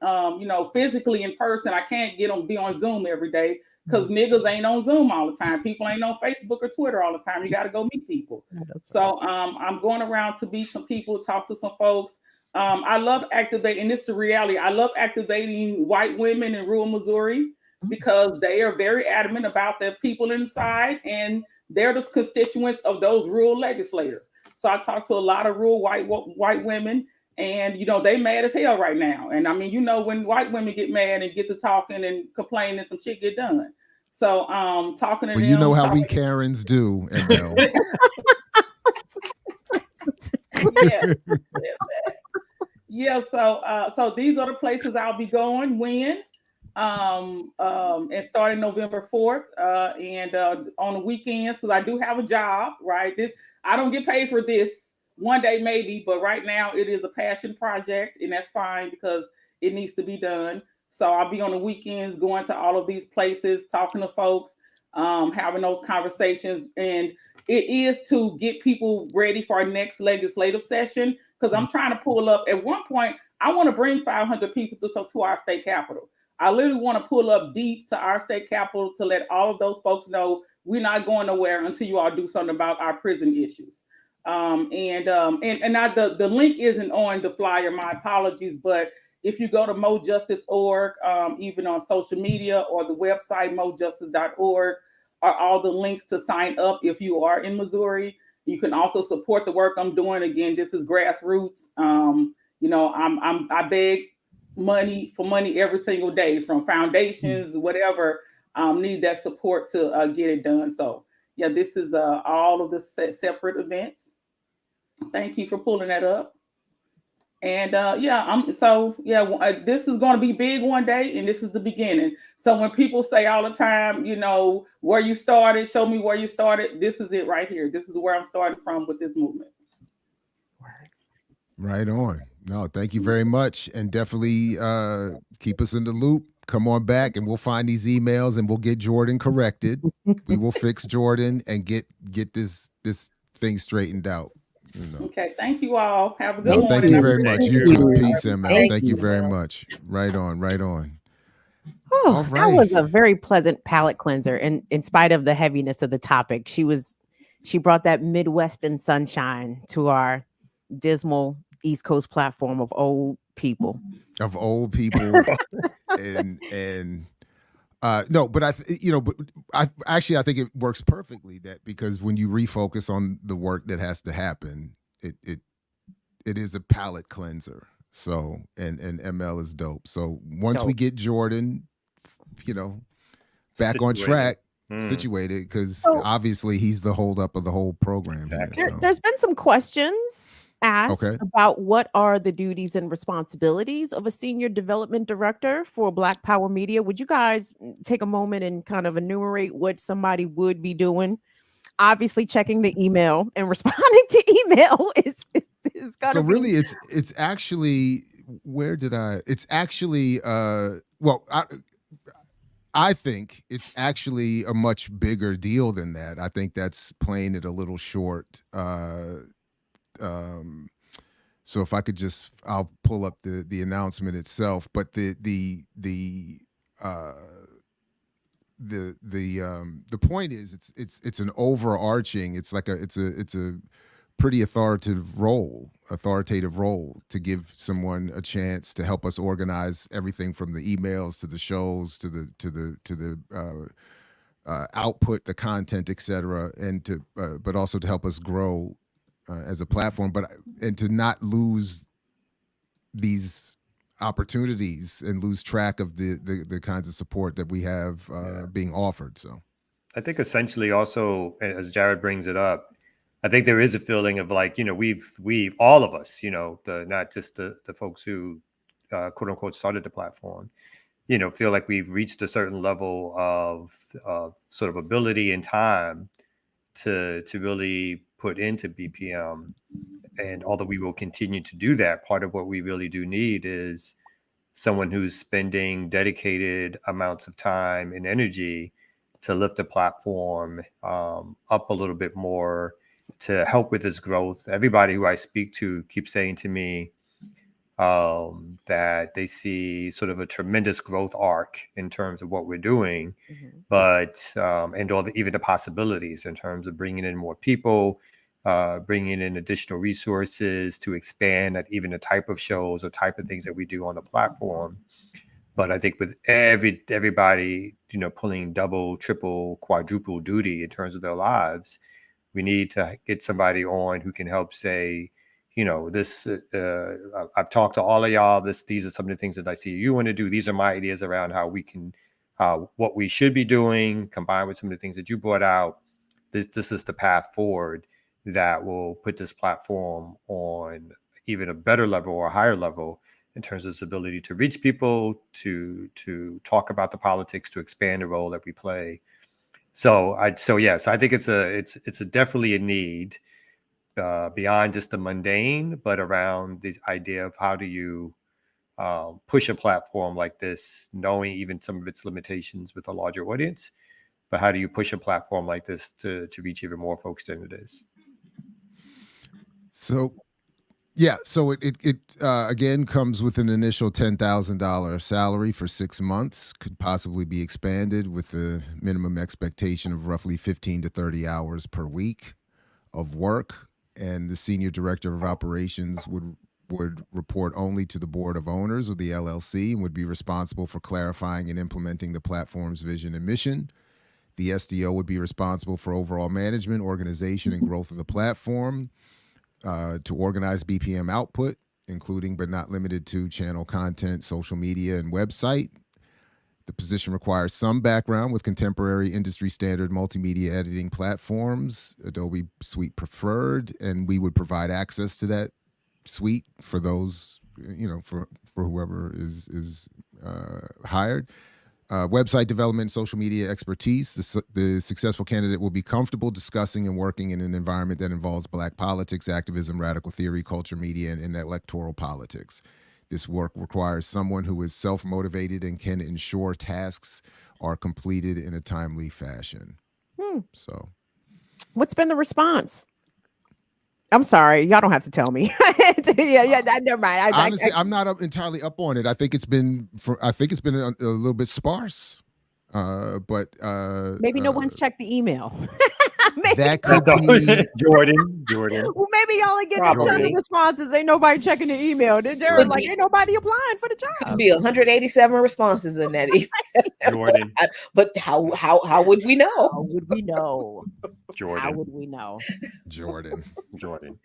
E: physically in person. I can't be on Zoom every day, because niggas ain't on Zoom all the time. People ain't on Facebook or Twitter all the time. You got to go meet people. So I'm going around to meet some people, talk to some folks. I love activating, and this is the reality. I love activating white women in rural Missouri, because they are very adamant about their people inside, and they're the constituents of those rural legislators. So I talk to a lot of rural white women, and they mad as hell right now. And I mean, when white women get mad and get to talking and complaining, some shit get done. So talking to them.
A: You know how we Karens do, ML.
E: Yeah. So these are the places I'll be going when, and starting November 4th, and on the weekends, because I do have a job, right? I don't get paid for this one day maybe, but right now it is a passion project, and that's fine because it needs to be done. So I'll be on the weekends going to all of these places, talking to folks, having those conversations, and it is to get people ready for our next legislative session, because I'm trying to pull up. At one point, I want to bring 500 people to our state capitol. I literally want to pull up deep to our state capitol to let all of those folks know we're not going nowhere until you all do something about our prison issues. And now the link isn't on the flyer. My apologies, but if you go to mojustice.org, even on social media or the website mojustice.org, are all the links to sign up if you are in Missouri. You can also support the work I'm doing. Again, this is grassroots. I beg money every single day from foundations, whatever, need that support to get it done. So yeah, this is all of the separate events. Thank you for pulling that up. And this is going to be big one day, and this is the beginning. So when people say all the time, where you started, show me where you started, this is it right here. This is where I'm starting from with this movement.
A: Right on. No, thank you very much, and definitely keep us in the loop. Come on back, and we'll find these emails, and we'll get Jordan corrected. We will fix Jordan and get this thing straightened out.
E: Okay, thank you all. Have a good morning.
A: Thank you very much. You too. Peace, ML. Thank you very much. Right on.
C: Oh, that was a very pleasant palate cleanser. And in spite of the heaviness of the topic, she brought that Midwestern sunshine to our dismal East Coast platform of old people.
A: and no, but I think it works perfectly, that because when you refocus on the work that has to happen, it is a palate cleanser. So and ML is dope. So once we get Jordan, back on track, situated, because obviously he's the holdup of the whole program.
D: Exactly.
C: There's been some questions asked about what are the duties and responsibilities of a senior development director for Black Power Media. Would you guys take a moment and kind of enumerate what somebody would be doing? Obviously, checking the email and responding to email is gonna
A: so really it's actually it's actually I think it's actually a much bigger deal than that. I think that's playing it a little short. So if I could I'll pull up the announcement itself, but the point is it's an overarching, it's a pretty authoritative role to give someone a chance to help us organize everything from the emails to the shows to the output, the content, etc., and but also to help us grow as a platform, and to not lose these opportunities and lose track of the kinds of support that we have being offered. So
D: I think essentially also, as Jared brings it up, I think there is a feeling of like, we've all of us, not just the folks who quote unquote started the platform, feel like we've reached a certain level of sort of ability and time to really put into BPM. And although we will continue to do that, part of what we really do need is someone who's spending dedicated amounts of time and energy to lift the platform up a little bit more, to help with its growth. Everybody who I speak to keeps saying to me that they see sort of a tremendous growth arc in terms of what we're doing, but and even the possibilities in terms of bringing in more people, bringing in additional resources to expand at even the type of shows or type of things that we do on the platform. But I think with everybody, pulling double, triple, quadruple duty in terms of their lives, we need to get somebody on who can help say, this, I've talked to all of y'all, these are some of the things that I see you want to do. These are my ideas around how we can, what we should be doing, combined with some of the things that you brought out. This is the path forward that will put this platform on even a better level or a higher level in terms of its ability to reach people, to talk about the politics, to expand the role that we play. So yes, I think it's definitely a need. beyond just the mundane, but around this idea of how do you push a platform like this, knowing even some of its limitations with a larger audience, but how do you push a platform like this to reach even more folks than it is?
A: So, yeah, so it again comes with an initial $10,000 salary for 6 months, could possibly be expanded with a minimum expectation of roughly 15 to 30 hours per week of work. And the senior director of operations would report only to the board of owners of the LLC and would be responsible for clarifying and implementing the platform's vision and mission. The SDO would be responsible for overall management, organization, and growth of the platform, to organize BPM output, including but not limited to channel content, social media, and website. The position requires some background with contemporary industry standard multimedia editing platforms, Adobe Suite preferred, and we would provide access to that suite for those, for whoever is hired. Website development, social media expertise. The successful candidate will be comfortable discussing and working in an environment that involves Black politics, activism, radical theory, culture, media, and electoral politics. This work requires someone who is self-motivated and can ensure tasks are completed in a timely fashion. So,
C: what's been the response? I'm sorry, y'all don't have to tell me. yeah, never mind.
A: Honestly, I'm not entirely up on it. I think it's been a little bit sparse. But
C: maybe no one's checked the email.
A: That could be
D: Jordan.
C: Well, maybe y'all are getting a ton of responses. Ain't nobody checking the email. They're like, ain't nobody applying for the job.
B: Could be 187 responses in that email.
D: Jordan.
B: But how would we know?
C: How would we know?
D: Jordan.
C: How would we know?
A: Jordan.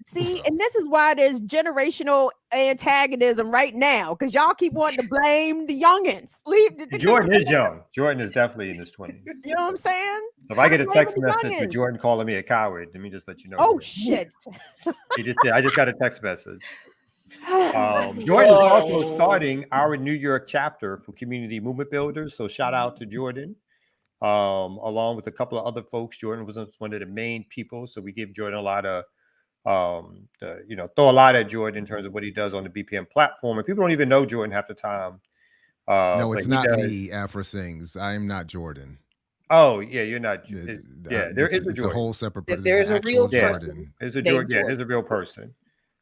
C: See, and this is why there's generational antagonism right now, because y'all keep wanting to blame the youngins.
D: Jordan is young. Jordan is definitely in his 20s.
C: You know what I'm saying?
D: So if I get a text message with Jordan calling me a coward, let me just let you know.
C: Oh, shit.
D: He just did. I just got a text message. Jordan is also starting our New York chapter for Community Movement Builders. So shout out to Jordan. Along with a couple of other folks. Jordan was one of the main people. So we give Jordan a lot of, throw a lot at Jordan in terms of what he does on the BPM platform. And people don't even know Jordan half the time.
A: No, it's not me, Afra Sings. I am not Jordan.
D: Oh, yeah, you're not. There is a Jordan.
A: It's a whole separate person.
B: There's a real person.
D: There's a Jordan. Yeah, there's a real person.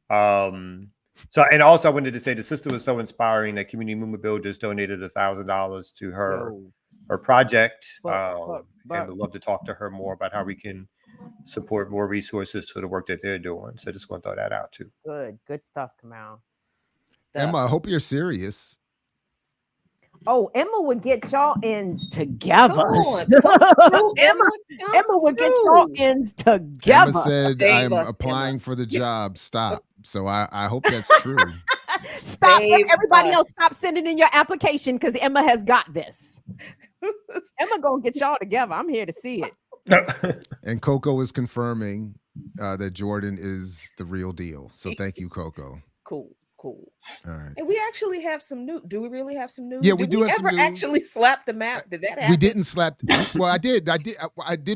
D: So, and also I wanted to say the sister was so inspiring that Community Movement Builders donated $1,000 to her project. And I'd love to talk to her more about how we can support more resources for the work that they're doing. So I just want to throw that out too.
C: Good stuff, Kamal.
A: Emma, I hope you're serious.
C: Oh, Emma would get y'all ends together. Emma would get y'all ends together.
A: Emma said, "I'm applying for the job. Stop." So I hope that's true.
C: Stop. Everybody else, stop sending in your application because Emma has got this. Emma gonna get y'all together. I'm here to see it.
A: And Coco is confirming that Jordan is the real deal. So thank you, Coco.
B: Cool.
A: All right.
B: And we actually have some news. Do we really have some news?
A: Yeah, we do have some news.
B: Actually slap the map? Did that happen?
A: We didn't slap. Well, I did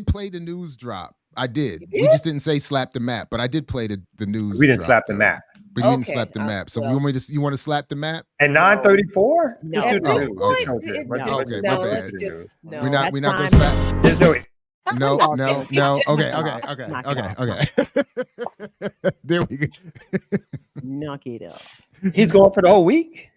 A: play the news drop. I did. We just didn't say slap the map, but I did play the news.
D: We didn't slap the map.
A: We didn't slap the map. So you want to slap the map?
D: And 934?
C: No.
B: At this point,
A: okay, my bad. We're not gonna slap.
D: There's no.
A: No. Okay. There we go.
C: Knock it up.
D: He's going for the whole week.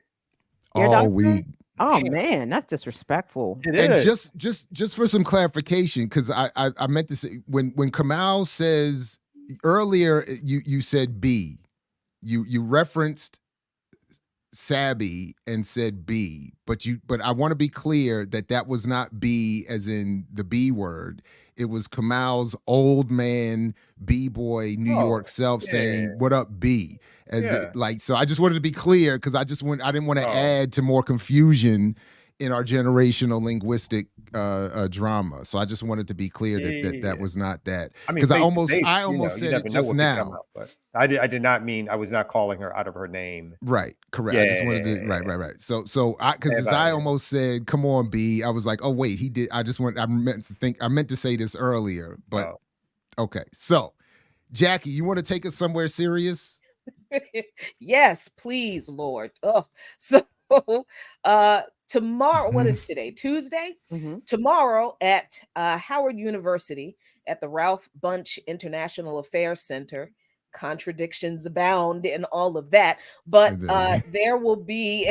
A: All week.
C: Oh man, that's disrespectful.
A: And just for some clarification, because I meant to say when Kamal says earlier, you said B, you referenced Sabby and said B, but I want to be clear that was not B as in the B word. It was Kamal's old man B-boy New York self saying, "What up, B?" So I just wanted to be clear because I didn't want to add to more confusion in our generational linguistic drama. So I just wanted to be clear that was not that. Because I almost said it just now.
D: But I did not mean, I was not calling her out of her name.
A: Right, correct. I just wanted to right. So because as I almost said, "Come on, B," I was like, "Oh wait, he did." I meant to say this earlier, but okay. So Jackie, you want to take us somewhere serious?
B: Yes, please, Lord. Oh, so tomorrow, what is today? Tuesday? Tomorrow at Howard University at the Ralph Bunche International Affairs Center. Contradictions abound and all of that, but there will be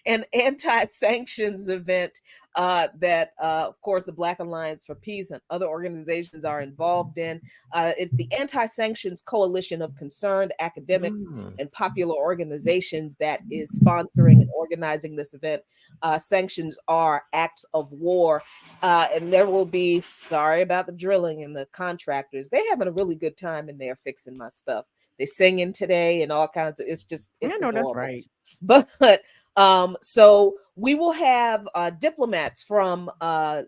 B: an anti-sanctions event that, of course, the Black Alliance for Peace and other organizations are involved in. It's the Anti-Sanctions Coalition of Concerned Academics and Popular Organizations that is sponsoring and organizing this event. Sanctions are acts of war, and there will be, sorry about the drilling and the contractors, they're having a really good time in there fixing my stuff. They're singing today and all kinds of, it's
C: adorable. That's right.
B: But so we will have diplomats from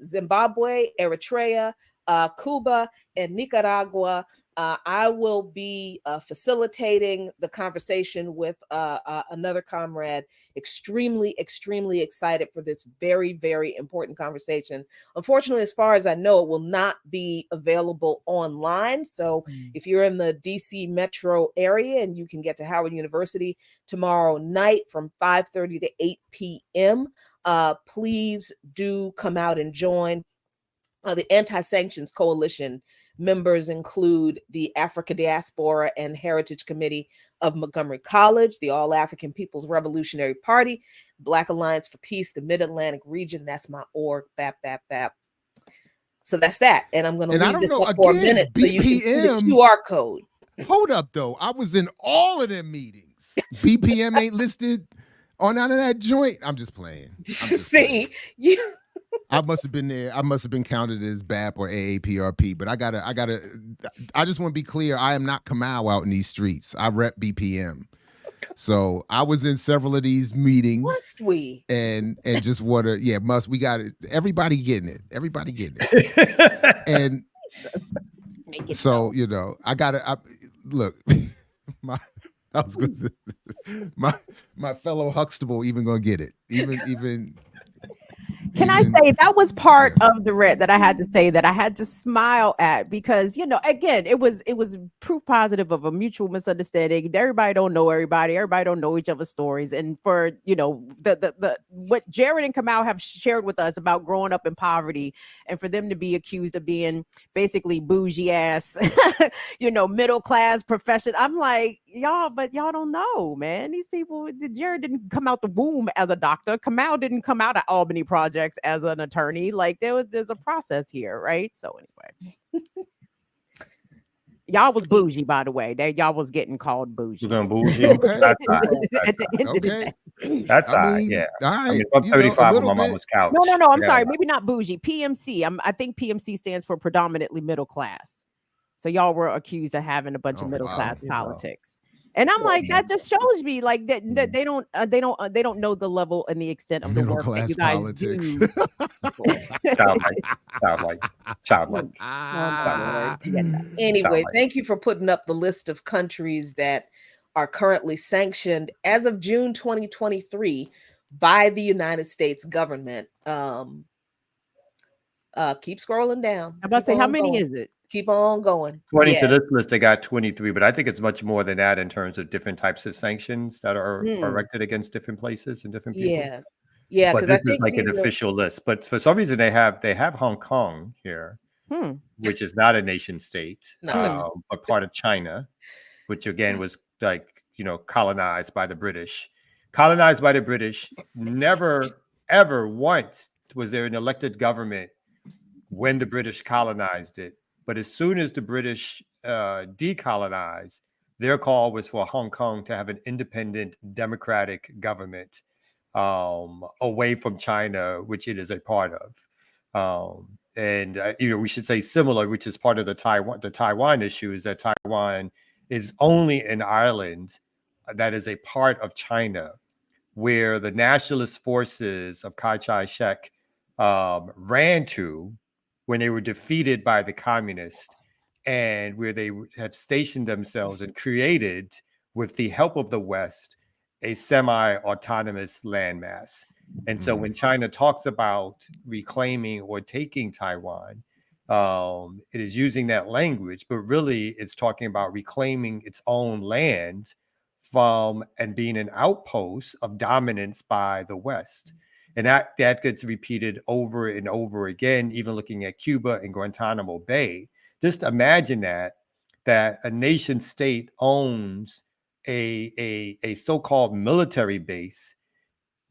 B: Zimbabwe, Eritrea, Cuba, and Nicaragua. I will be facilitating the conversation with another comrade. Extremely, extremely excited for this very, very important conversation. Unfortunately, as far as I know, it will not be available online. So if you're in the DC metro area and you can get to Howard University tomorrow night from 5:30 to 8 p.m., please do come out and join. The Anti-Sanctions Coalition members include the Africa Diaspora and Heritage Committee of Montgomery College, the All African People's Revolutionary Party, Black Alliance for Peace, the Mid-Atlantic region. That's my org, BAP. So that's that. And I'm going to leave this up for a minute so you can see the QR code.
A: Hold up, though. I was in all of them meetings. BPM ain't listed on none of that joint. I'm just playing.
B: See, you...
A: I must have been there. I must have been counted as BAP or AAPRP, but I just want to be clear. I am not Kamau out in these streets. I rep BPM. So I was in several of these meetings.
B: Must we?
A: And just want to, we got it. Everybody getting it. And so, I got to, look, my fellow Huxtable even going to get it. Even.
C: Can I say that was part of the red that I had to say that I had to smile at because, again, it was proof positive of a mutual misunderstanding. Everybody don't know everybody. Everybody don't know each other's stories. And for, the what Jared and Kamau have shared with us about growing up in poverty and for them to be accused of being basically bougie ass, middle class profession. I'm like, y'all don't know, man. These people, Jared didn't come out the womb as a doctor. Kamau didn't come out of Albany Projects as an attorney. Like there's a process here, right? So anyway, y'all was bougie, by the way. Y'all was getting called bougie.
D: You're bougie. That's
A: okay.
D: That's
A: yeah.
D: All right. I'm 35 on my mama's couch.
C: No. I'm sorry. Maybe not bougie. PMC. I think PMC stands for predominantly middle class. So y'all were accused of having a bunch of middle class politics. And I'm like, that just shows me like that they don't know the level and the extent of the work that you guys
A: politics.
C: do.
D: Childlike.
B: Anyway, thank you for putting up the list of countries that are currently sanctioned as of June 2023 by the United States government. Keep scrolling down.
C: I'm about to say, how many is it?
B: Keep on going.
D: According to this list, they got 23, but I think it's much more than that in terms of different types of sanctions that are erected against different places and different people.
B: Yeah.
D: But this is like an official list. But for some reason, they have Hong Kong here, which is not a nation state, but part of China, which again was colonized by the British. Never, ever once was there an elected government when the British colonized it. But as soon as the British decolonized, their call was for Hong Kong to have an independent democratic government away from China, which it is a part of. We should say similar, which is part of the Taiwan issue, is that Taiwan is only an island that is a part of China, where the nationalist forces of Chiang Kai-shek ran to when they were defeated by the communists, and where they had stationed themselves and created, with the help of the West, a semi-autonomous landmass. And so when China talks about reclaiming or taking Taiwan, it is using that language, but really it's talking about reclaiming its own land from and being an outpost of dominance by the West. And that gets repeated over and over again, even looking at Cuba and Guantanamo Bay. Just imagine that a nation state owns a so-called military base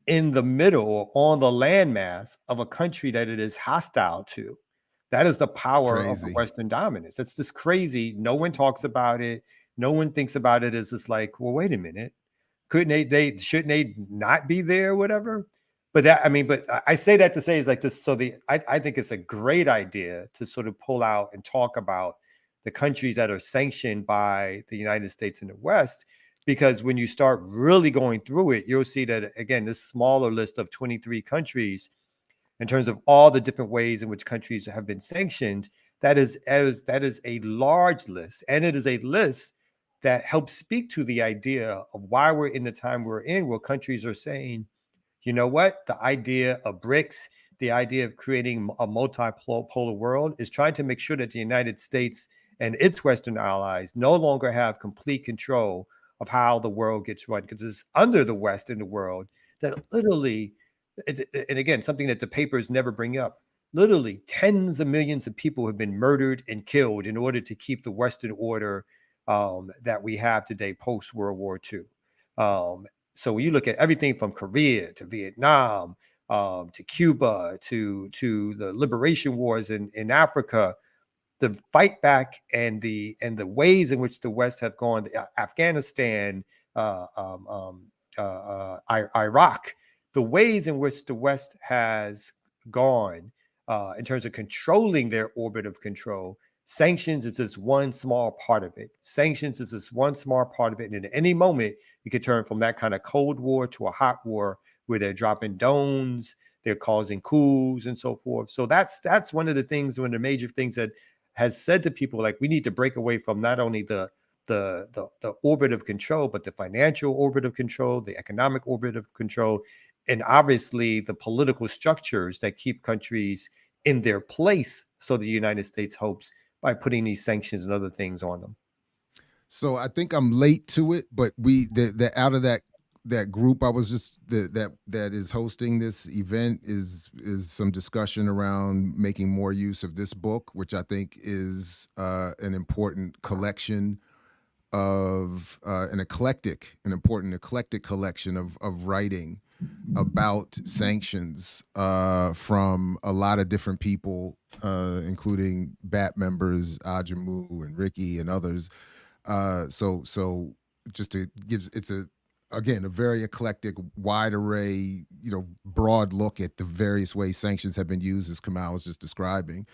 D: in the middle or on the landmass of a country that it is hostile to. That is the power of the Western dominance. It's just crazy. No one talks about it. No one thinks about it as just like, well, wait a minute. Couldn't shouldn't they not be there or whatever? But I say that to say is like this. So I think it's a great idea to sort of pull out and talk about the countries that are sanctioned by the United States and the West, because when you start really going through it, you'll see that, again, this smaller list of 23 countries, in terms of all the different ways in which countries have been sanctioned, that is a large list. And it is a list that helps speak to the idea of why we're in the time we're in, where countries are saying, you know what, the idea of BRICS, the idea of creating a multipolar world, is trying to make sure that the United States and its Western allies no longer have complete control of how the world gets run, because it's under the West in the world that literally, and again, something that the papers never bring up, literally tens of millions of people have been murdered and killed in order to keep the Western order that we have today post World War II. So when you look at everything from Korea to Vietnam, to Cuba, to the liberation wars in Africa, the fight back and the ways in which the West have gone, Afghanistan, Iraq, the ways in which the West has gone in terms of controlling their orbit of control. Sanctions is just one small part of it. Sanctions is just one small part of it. And at any moment, you could turn from that kind of Cold War to a hot war where they're dropping drones, they're causing coups and so forth. So that's one of the major things that has said to people, like, we need to break away from not only the orbit of control, but the financial orbit of control, the economic orbit of control, and obviously the political structures that keep countries in their place. So the United States hopes by putting these sanctions and other things on them.
A: So I think I'm late to it, but the out of that group I was just that is hosting this event is some discussion around making more use of this book, which I think is an important collection of an important eclectic collection of writing about sanctions from a lot of different people, including BAT members, Ajamu and Ricky and others. So just to gives it's again a very eclectic, wide array, broad look at the various ways sanctions have been used, as Kamal was just describing.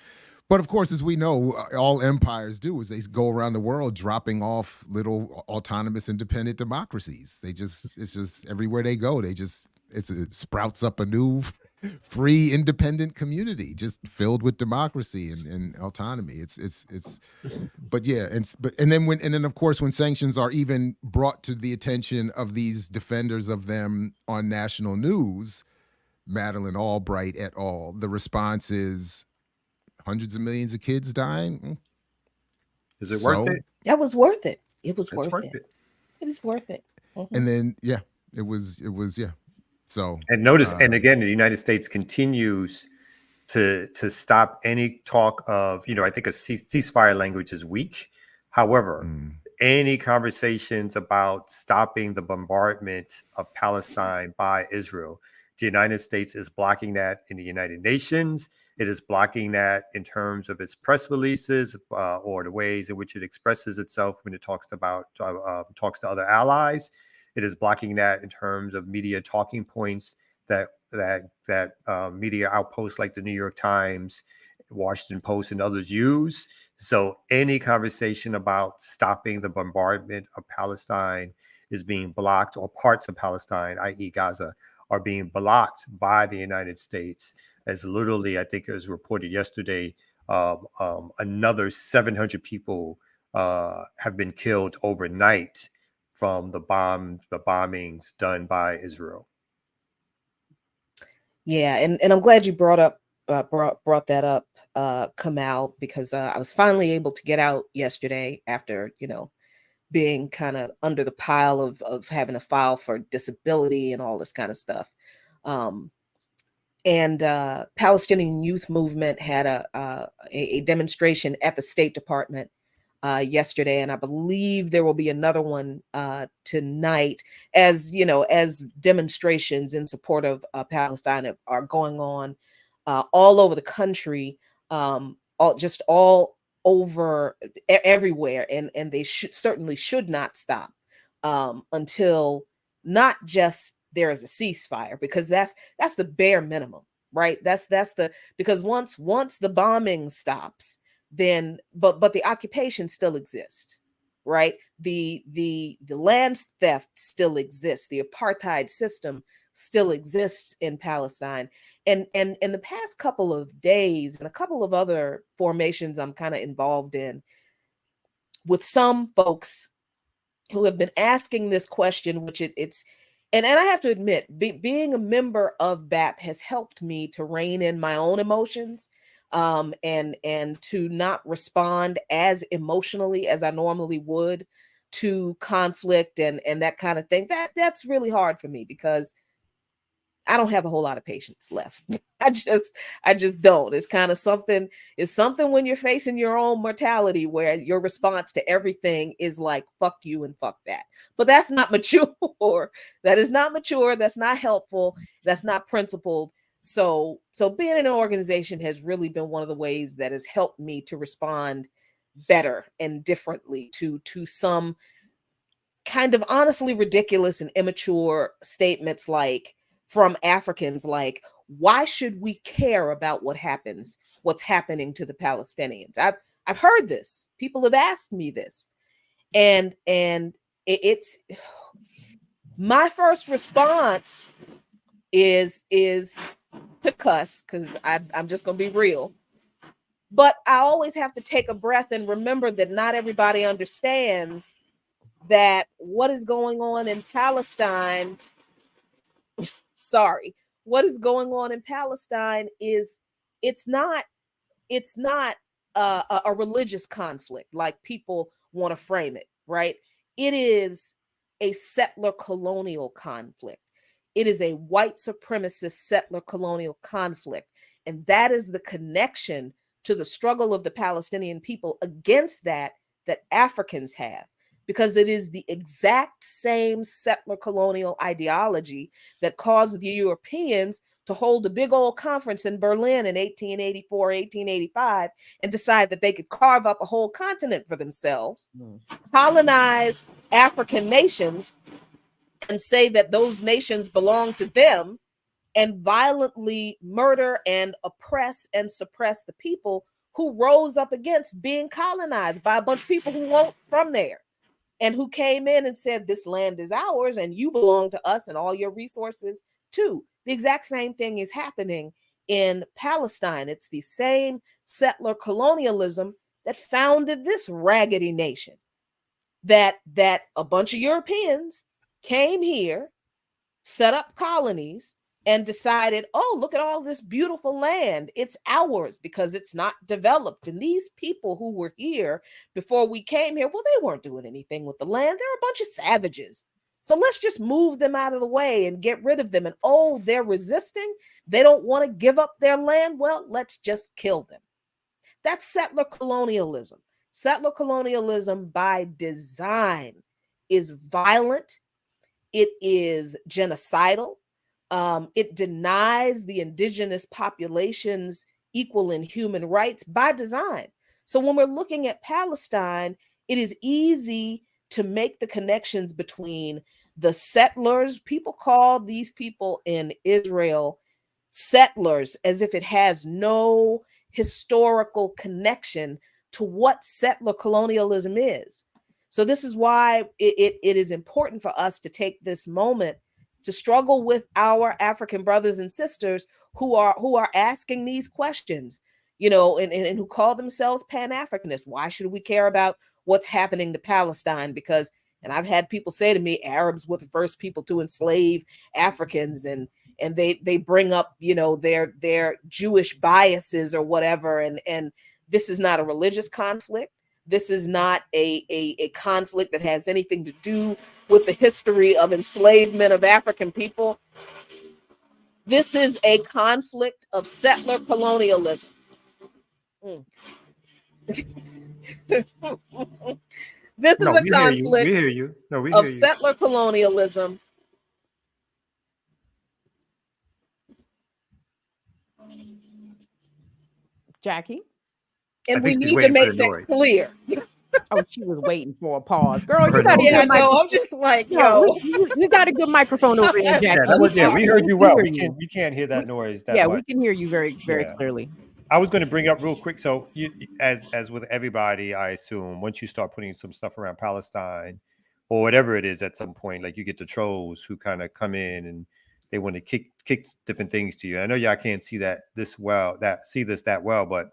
A: But of course, as we know, all empires do is they go around the world dropping off little autonomous, independent democracies. It's just everywhere they go, it sprouts up a new free, independent community just filled with democracy and autonomy. But yeah, and then of course when sanctions are even brought to the attention of these defenders of them on national news, Madeleine Albright et al., the response is hundreds of millions of kids dying.
D: Is it worth it?
B: That was worth it. It was worth it. It is worth it.
A: Mm-hmm. And then it was yeah. So
D: and notice, and again, the United States continues to stop any talk of, I think a ceasefire language is weak. However, any conversations about stopping the bombardment of Palestine by Israel, the United States is blocking that in the United Nations. It is blocking that in terms of its press releases or the ways in which it expresses itself when it talks to other allies. It is blocking that in terms of media talking points that media outposts like the New York Times, Washington Post, and others use. So any conversation about stopping the bombardment of Palestine is being blocked, or parts of Palestine, i.e. Gaza, are being blocked by the United States. As literally, I think it was reported yesterday, another 700 people have been killed overnight from the bombings done by Israel.
B: Yeah, and I'm glad you brought that up, Kamal, because I was finally able to get out yesterday after, being kind of under the pile of having to file for disability and all this kind of stuff. And Palestinian Youth Movement had a demonstration at the State Department yesterday, and I believe there will be another one tonight. As as demonstrations in support of Palestine are going on all over the country, all over everywhere, and they certainly should not stop until not just there is a ceasefire, because that's the bare minimum, right? That's the because once the bombing stops, then but the occupation still exists, right? The land theft still exists. The apartheid system still exists in Palestine. And in the past couple of days, and a couple of other formations I'm kind of involved in, with some folks who have been asking this question, which it's and I have to admit, being a member of BAP has helped me to rein in my own emotions, and to not respond as emotionally as I normally would to conflict and that kind of thing. That's really hard for me, because I don't have a whole lot of patience left. I just don't. It's something when you're facing your own mortality, where your response to everything is like, fuck you and fuck that. But that's not mature. That is not mature. That's not helpful. That's not principled. So being in an organization has really been one of the ways that has helped me to respond better and differently to some kind of honestly ridiculous and immature statements, like from Africans, like, why should we care about what's happening to the Palestinians? I've heard this. People have asked me this. And it's my first response is to cuss, because I'm just gonna be real. But I always have to take a breath and remember that not everybody understands that what is going on in Palestine, what is going on in Palestine is it's not a religious conflict like people want to frame it, right? It is a settler colonial conflict. It is a white supremacist settler colonial conflict. And that is the connection to the struggle of the Palestinian people against that Africans have, because it is the exact same settler colonial ideology that caused the Europeans to hold a big old conference in Berlin in 1884, 1885, and decide that they could carve up a whole continent for themselves, colonize African nations, and say that those nations belong to them, and violently murder and oppress and suppress the people who rose up against being colonized by a bunch of people who weren't from there, and who came in and said, this land is ours and you belong to us and all your resources too. The exact same thing is happening in Palestine. It's the same settler colonialism that founded this raggedy nation, that a bunch of Europeans came here, set up colonies, and decided, oh, look at all this beautiful land. It's ours because it's not developed. And these people who were here before we came here, well, they weren't doing anything with the land. They're a bunch of savages. So let's just move them out of the way and get rid of them. And oh, they're resisting. They don't want to give up their land. Well, let's just kill them. That's settler colonialism. Settler colonialism by design is violent. It is genocidal. It denies the indigenous populations equal and human rights by design. So when we're looking at Palestine, it is easy to make the connections between the settlers. People call these people in Israel settlers as if it has no historical connection to what settler colonialism is. So this is why it is important for us to take this moment to struggle with our African brothers and sisters who are asking these questions, and who call themselves Pan-Africanists. Why should we care about what's happening to Palestine? Because, and I've had people say to me, Arabs were the first people to enslave Africans, and and they bring up, you know, their Jewish biases or whatever, and this is not a religious conflict. This is not a conflict that has anything to do with the history of enslavement of African people. This is a conflict of settler colonialism. This is a conflict
D: we hear you. No, we
B: of
D: hear you.
B: settler colonialism
C: Jackie?
B: and
D: I
B: we
D: think she's
B: need to
D: waiting for
B: make
D: the
B: that
D: noise.
B: clear.
C: Oh, she was waiting for a pause. Girl,
D: For
C: you
D: her
C: got a
D: noise.
B: Yeah,
C: good
B: no,
C: microphone.
B: I'm just like,
C: No,
B: yo.
C: you got a good microphone over there, Jackie.
D: We heard you
C: We
D: well.
C: hear you.
D: We can't hear that noise that
C: Yeah,
D: much.
C: we can hear you very, very
D: Yeah.
C: clearly.
D: I was going to bring up real quick. So, as with everybody, I assume once you start putting some stuff around Palestine or whatever it is, at some point, like you get the trolls who kind of come in and they want to kick different things to you. I know y'all can't see that well, but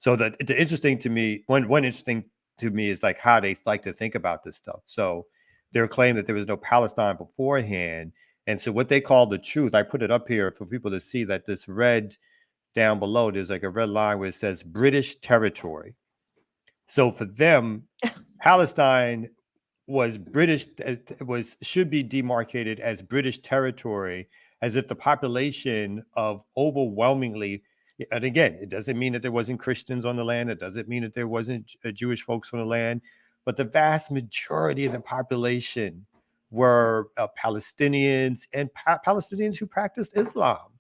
D: so the interesting to me, one interesting to me is like how they like to think about this stuff. So their claim that there was no Palestine beforehand, and so what they call the truth. I put it up here for people to see that this red. Down below, there's like a red line where it says British territory. So for them, Palestine was British, should be demarcated as British territory, as if the population of overwhelmingly, and again, it doesn't mean that there wasn't Christians on the land. It doesn't mean that there wasn't Jewish folks on the land, but the vast majority of the population were Palestinians and Palestinians who practiced Islam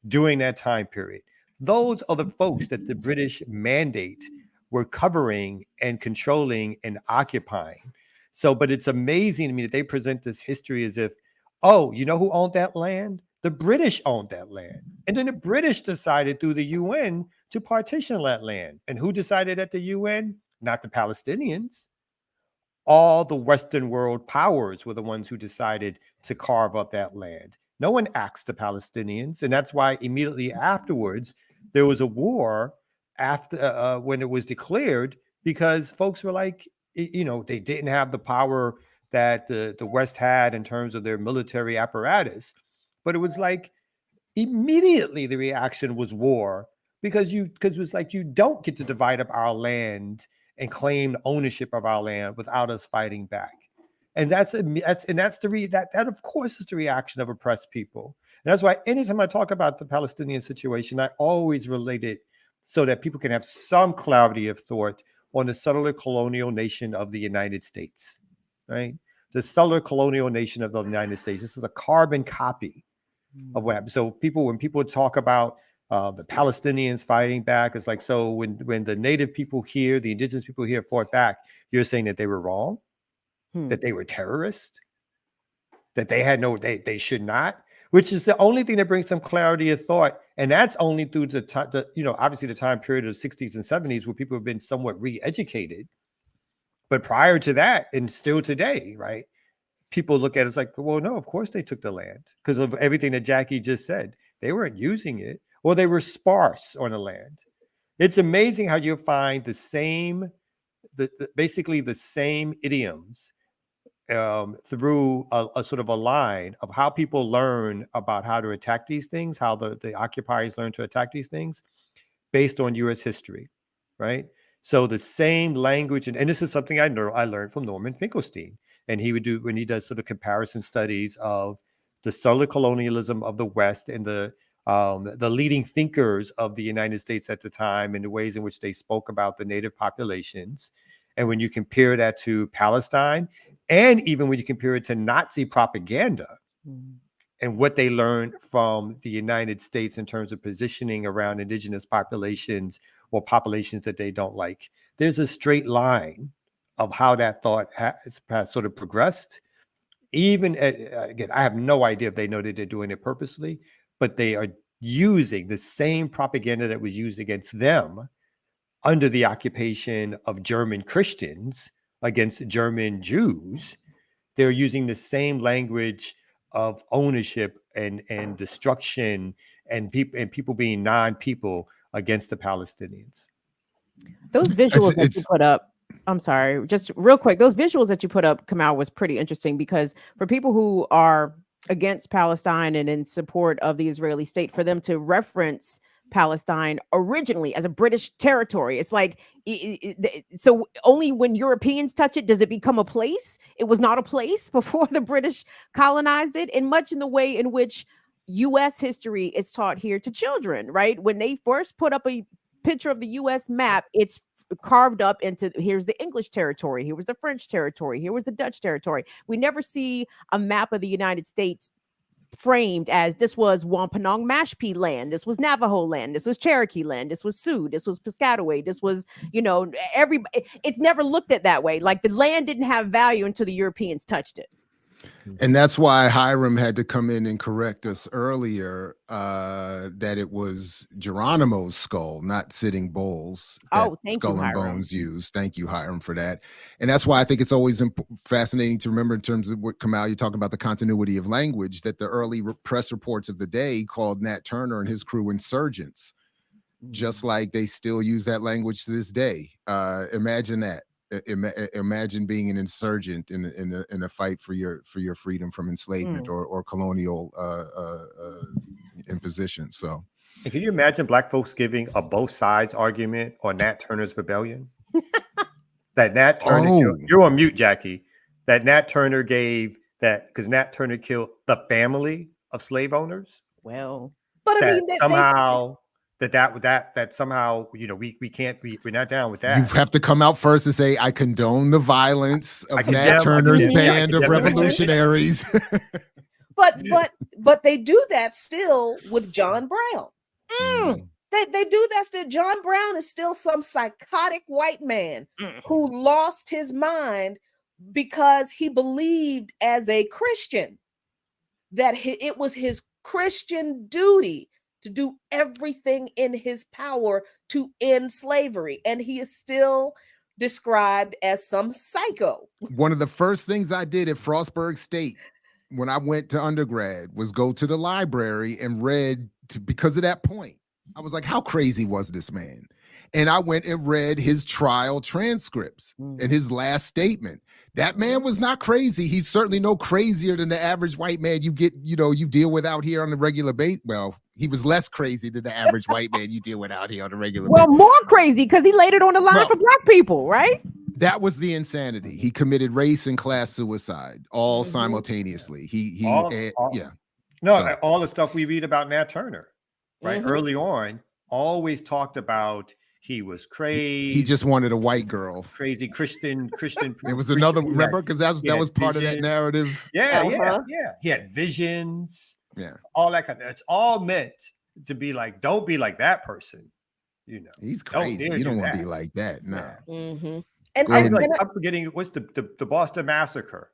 D: during that time period. Those are the folks that the British mandate were covering and controlling and occupying. So, but it's amazing to me that they present this history as if, oh, you know who owned that land? The British owned that land. And then the British decided through the UN to partition that land. And who decided at the UN? Not the Palestinians. All the Western world powers were the ones who decided to carve up that land. No one asked the Palestinians. And that's why immediately afterwards, there was a war after when it was declared, because folks were like, you know, they didn't have the power that the West had in terms of their military apparatus. But it was like immediately the reaction was war, because it was like, you don't get to divide up our land and claim ownership of our land without us fighting back. And that of course is the reaction of oppressed people. And that's why anytime I talk about the Palestinian situation, I always relate it so that people can have some clarity of thought on the settler colonial nation of the United States, right? The settler colonial nation of the United States. This is a carbon copy of what happened. So when people talk about the Palestinians fighting back, it's like, so when the native people here, the indigenous people here fought back, you're saying that they were wrong, that they were terrorists, that they should not, which is the only thing that brings some clarity of thought. And that's only through obviously the time period of the 60s and 70s where people have been somewhat re-educated. But prior to that, and still today, right, people look at it as like, well, no, of course they took the land because of everything that Jackie just said. They weren't using it, or they were sparse on the land. It's amazing how you find basically the same idioms through a sort of a line of how people learn about how to attack these things, how the occupiers learn to attack these things based on U.S. history, right? So the same language, and this is something I learned from Norman Finkelstein, and he would do when he does sort of comparison studies of the settler colonialism of the West and the leading thinkers of the United States at the time and the ways in which they spoke about the native populations. And when you compare that to Palestine, and even when you compare it to Nazi propaganda, and what they learned from the United States in terms of positioning around indigenous populations or populations that they don't like, there's a straight line of how that thought has sort of progressed. Even again, I have no idea if they know that they're doing it purposely, but they are using the same propaganda that was used against them under the occupation of German Christians against German Jews. They're using the same language of ownership and destruction and people being non-people against the Palestinians.
C: Those visuals that you put up, I'm sorry, just real quick, those visuals that you put up, Kamal, was pretty interesting because for people who are against Palestine and in support of the Israeli state, for them to reference Palestine originally as a British territory. It's like, so only when Europeans touch it does it become a place. It was not a place before the British colonized it, and much in the way in which U.S. history is taught here to children, right? When they first put up a picture of the U.S. map, it's carved up into, here's the English territory, here was the French territory, here was the Dutch territory. We never see a map of the United States framed as this was Wampanoag Mashpee land, this was Navajo land, this was Cherokee land, this was Sioux, this was Piscataway, this was, everybody. It's never looked at that way. Like, the land didn't have value until the Europeans touched it.
A: And that's why Hiram had to come in and correct us earlier that it was Geronimo's skull, not Sitting Bull's.
C: Oh, thank
A: Skull
C: you,
A: and
C: Hiram.
A: Bones used. Thank you, Hiram, for that. And that's why I think it's always fascinating to remember, in terms of what Kamal, you're talking about the continuity of language, that the early press reports of the day called Nat Turner and his crew insurgents, just like they still use that language to this day. Imagine that. Imagine being an insurgent in a fight for your freedom from enslavement or colonial imposition. So,
D: and can you imagine Black folks giving a both sides argument on Nat Turner's rebellion? That Nat Turner killed, you're on mute, Jackie. That Nat Turner gave that because Nat Turner killed the family of slave owners.
C: Well,
B: but I mean,
D: somehow. That somehow, we can't, we're not down with that.
A: You have to come out first and say, I condone the violence of Nat Turner's band of revolutionaries.
B: but they do that still with John Brown. They do that still. John Brown is still some psychotic white man who lost his mind because he believed as a Christian that it was his Christian duty to do everything in his power to end slavery. And he is still described as some psycho.
A: One of the first things I did at Frostburg State when I went to undergrad was go to the library and read, because of that point, I was like, how crazy was this man? And I went and read his trial transcripts and his last statement. That man was not crazy. He's certainly no crazier than the average white man you deal with out here on a regular basis. Well, he was less crazy than the average white man you deal with out here on a regular basis.
C: Well, more crazy because he laid it on the line for Black people, right?
A: That was the insanity. He committed race and class suicide all simultaneously.
D: All the stuff we read about Nat Turner, right? Early on, always talked about he was crazy.
A: He just wanted a white girl.
D: Crazy Christian.
A: It was another, remember? Because that was part of that narrative.
D: Yeah. He had visions.
A: Yeah.
D: All that kind of, it's all meant to be like, don't be like that person.
A: He's crazy. You don't want to be like that. No.
B: And
D: I'm forgetting, what's the Boston Massacre?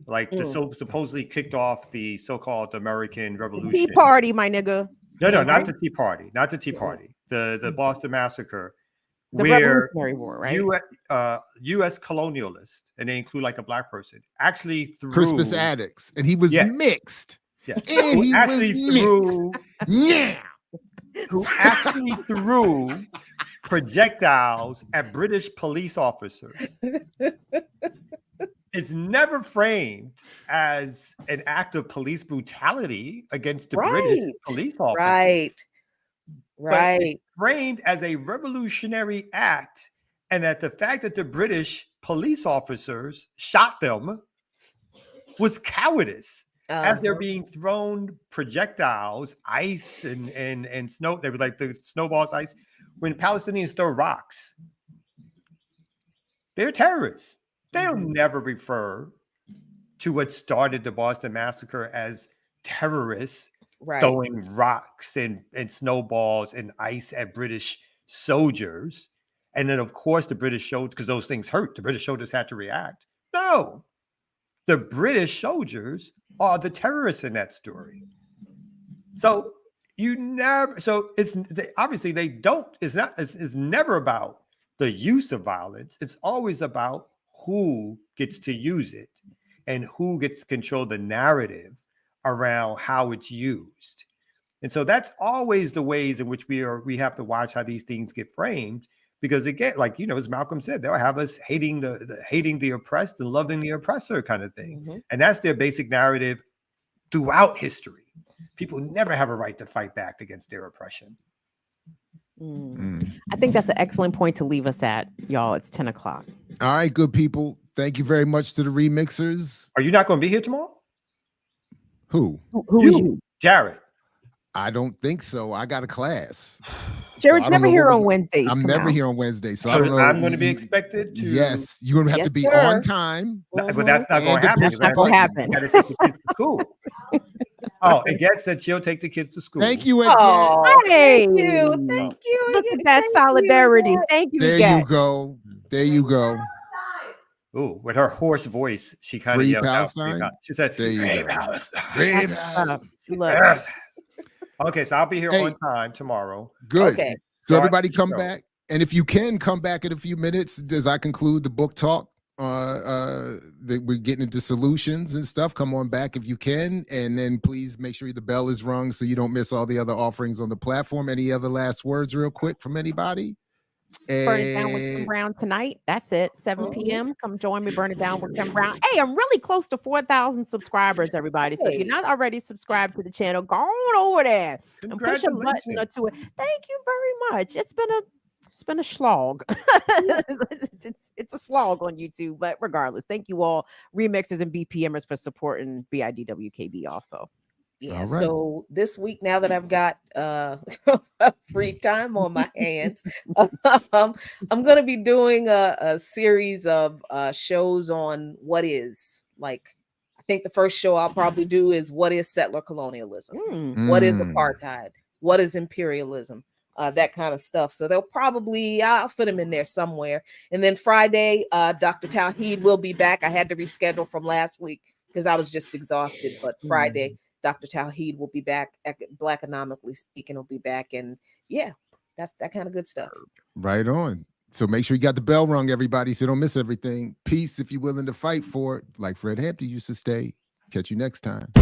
D: Like supposedly kicked off the so-called American Revolution.
C: Tea Party, my nigga.
D: No, not the Tea Party. Not the Tea Party. The Boston Massacre.
C: The Revolutionary War, right?
D: U.S. colonialists, and they include like a Black person, actually threw
A: Crispus Attucks, and he was mixed.
D: Yes.
A: And he actually threw.
D: Yeah. Who actually threw projectiles at British police officers. It's never framed as an act of police brutality against the British police officers.
B: Right.
D: It's framed as a revolutionary act, and that the fact that the British police officers shot them was cowardice. As they're being thrown projectiles, ice and snow, they were like the snowballs, ice. When Palestinians throw rocks, they're terrorists. They'll never refer to what started the Boston Massacre as terrorists throwing rocks and snowballs and ice at British soldiers. And then, of course, the British soldiers, because those things hurt, the British soldiers had to react. No, the British soldiers are the terrorists in that story. So it's obviously they don't, it's never about the use of violence. It's always about who gets to use it and who gets to control the narrative around how it's used. And so that's always the ways in which we have to watch how these things get framed. Because again, like, as Malcolm said, they'll have us hating the oppressed and loving the oppressor kind of thing. And that's their basic narrative throughout history. People never have a right to fight back against their oppression.
C: I think that's an excellent point to leave us at, y'all. It's 10 o'clock.
A: All right, good people. Thank you very much to the remixers.
D: Are you not going to be here tomorrow?
A: Who?
C: Who is you?
D: Jared.
A: I don't think so. I got a class.
C: Jared's never here on Wednesdays.
A: I'm never here on Wednesday, so I
D: So
A: don't know.
D: I'm going to be expected to.
A: Yes, you're going to have to be on time.
D: But that's not going to happen.
C: That's not going to happen.
D: You got to take the kids to school. Oh, Again said she'll take the kids to school.
A: Thank you, Again.
B: Oh,
C: Hey,
B: thank you.
C: Look at that solidarity. Thank you.
A: There
C: Again.
A: you go. There you go.
D: Ooh, with her hoarse voice, she kind of
A: Free
D: yelled
A: Palestine?
D: out. She said,
A: There you
D: "Free
A: go.
D: Palestine."
C: Look.
D: Okay, so I'll be here on time tomorrow.
A: Good.
B: Okay.
A: So everybody come back. And if you can come back in a few minutes as I conclude the book talk, that we're getting into solutions and stuff. Come on back if you can. And then please make sure the bell is rung so you don't miss all the other offerings on the platform. Any other last words real quick from anybody?
C: Burn it down with Kim Brown tonight. That's it. 7 p.m. Come join me. Burn it down with Kim Brown. Hey, I'm really close to 4,000 subscribers, everybody. So if you're not already subscribed to the channel, go on over there and push a button or two. Thank you very much. It's been a slog. it's a slog on YouTube, but regardless, thank you all remixers and BPMers for supporting BIDWKB also.
B: Yeah, right. So this week, now that I've got free time on my hands, I'm going to be doing a series of shows on what is. Like, I think the first show I'll probably do is what is settler colonialism? What is apartheid? What is imperialism? That kind of stuff. So I'll fit them in there somewhere. And then Friday, Dr. Tawhid will be back. I had to reschedule from last week because I was just exhausted, but Friday, Dr. Tawhid will be back. Black Economically Speaking will be back. And yeah, that's that kind of good stuff.
A: Right on. So make sure you got the bell rung, everybody, so don't miss everything. Peace if you're willing to fight for it. Like Fred Hampton used to say. Catch you next time.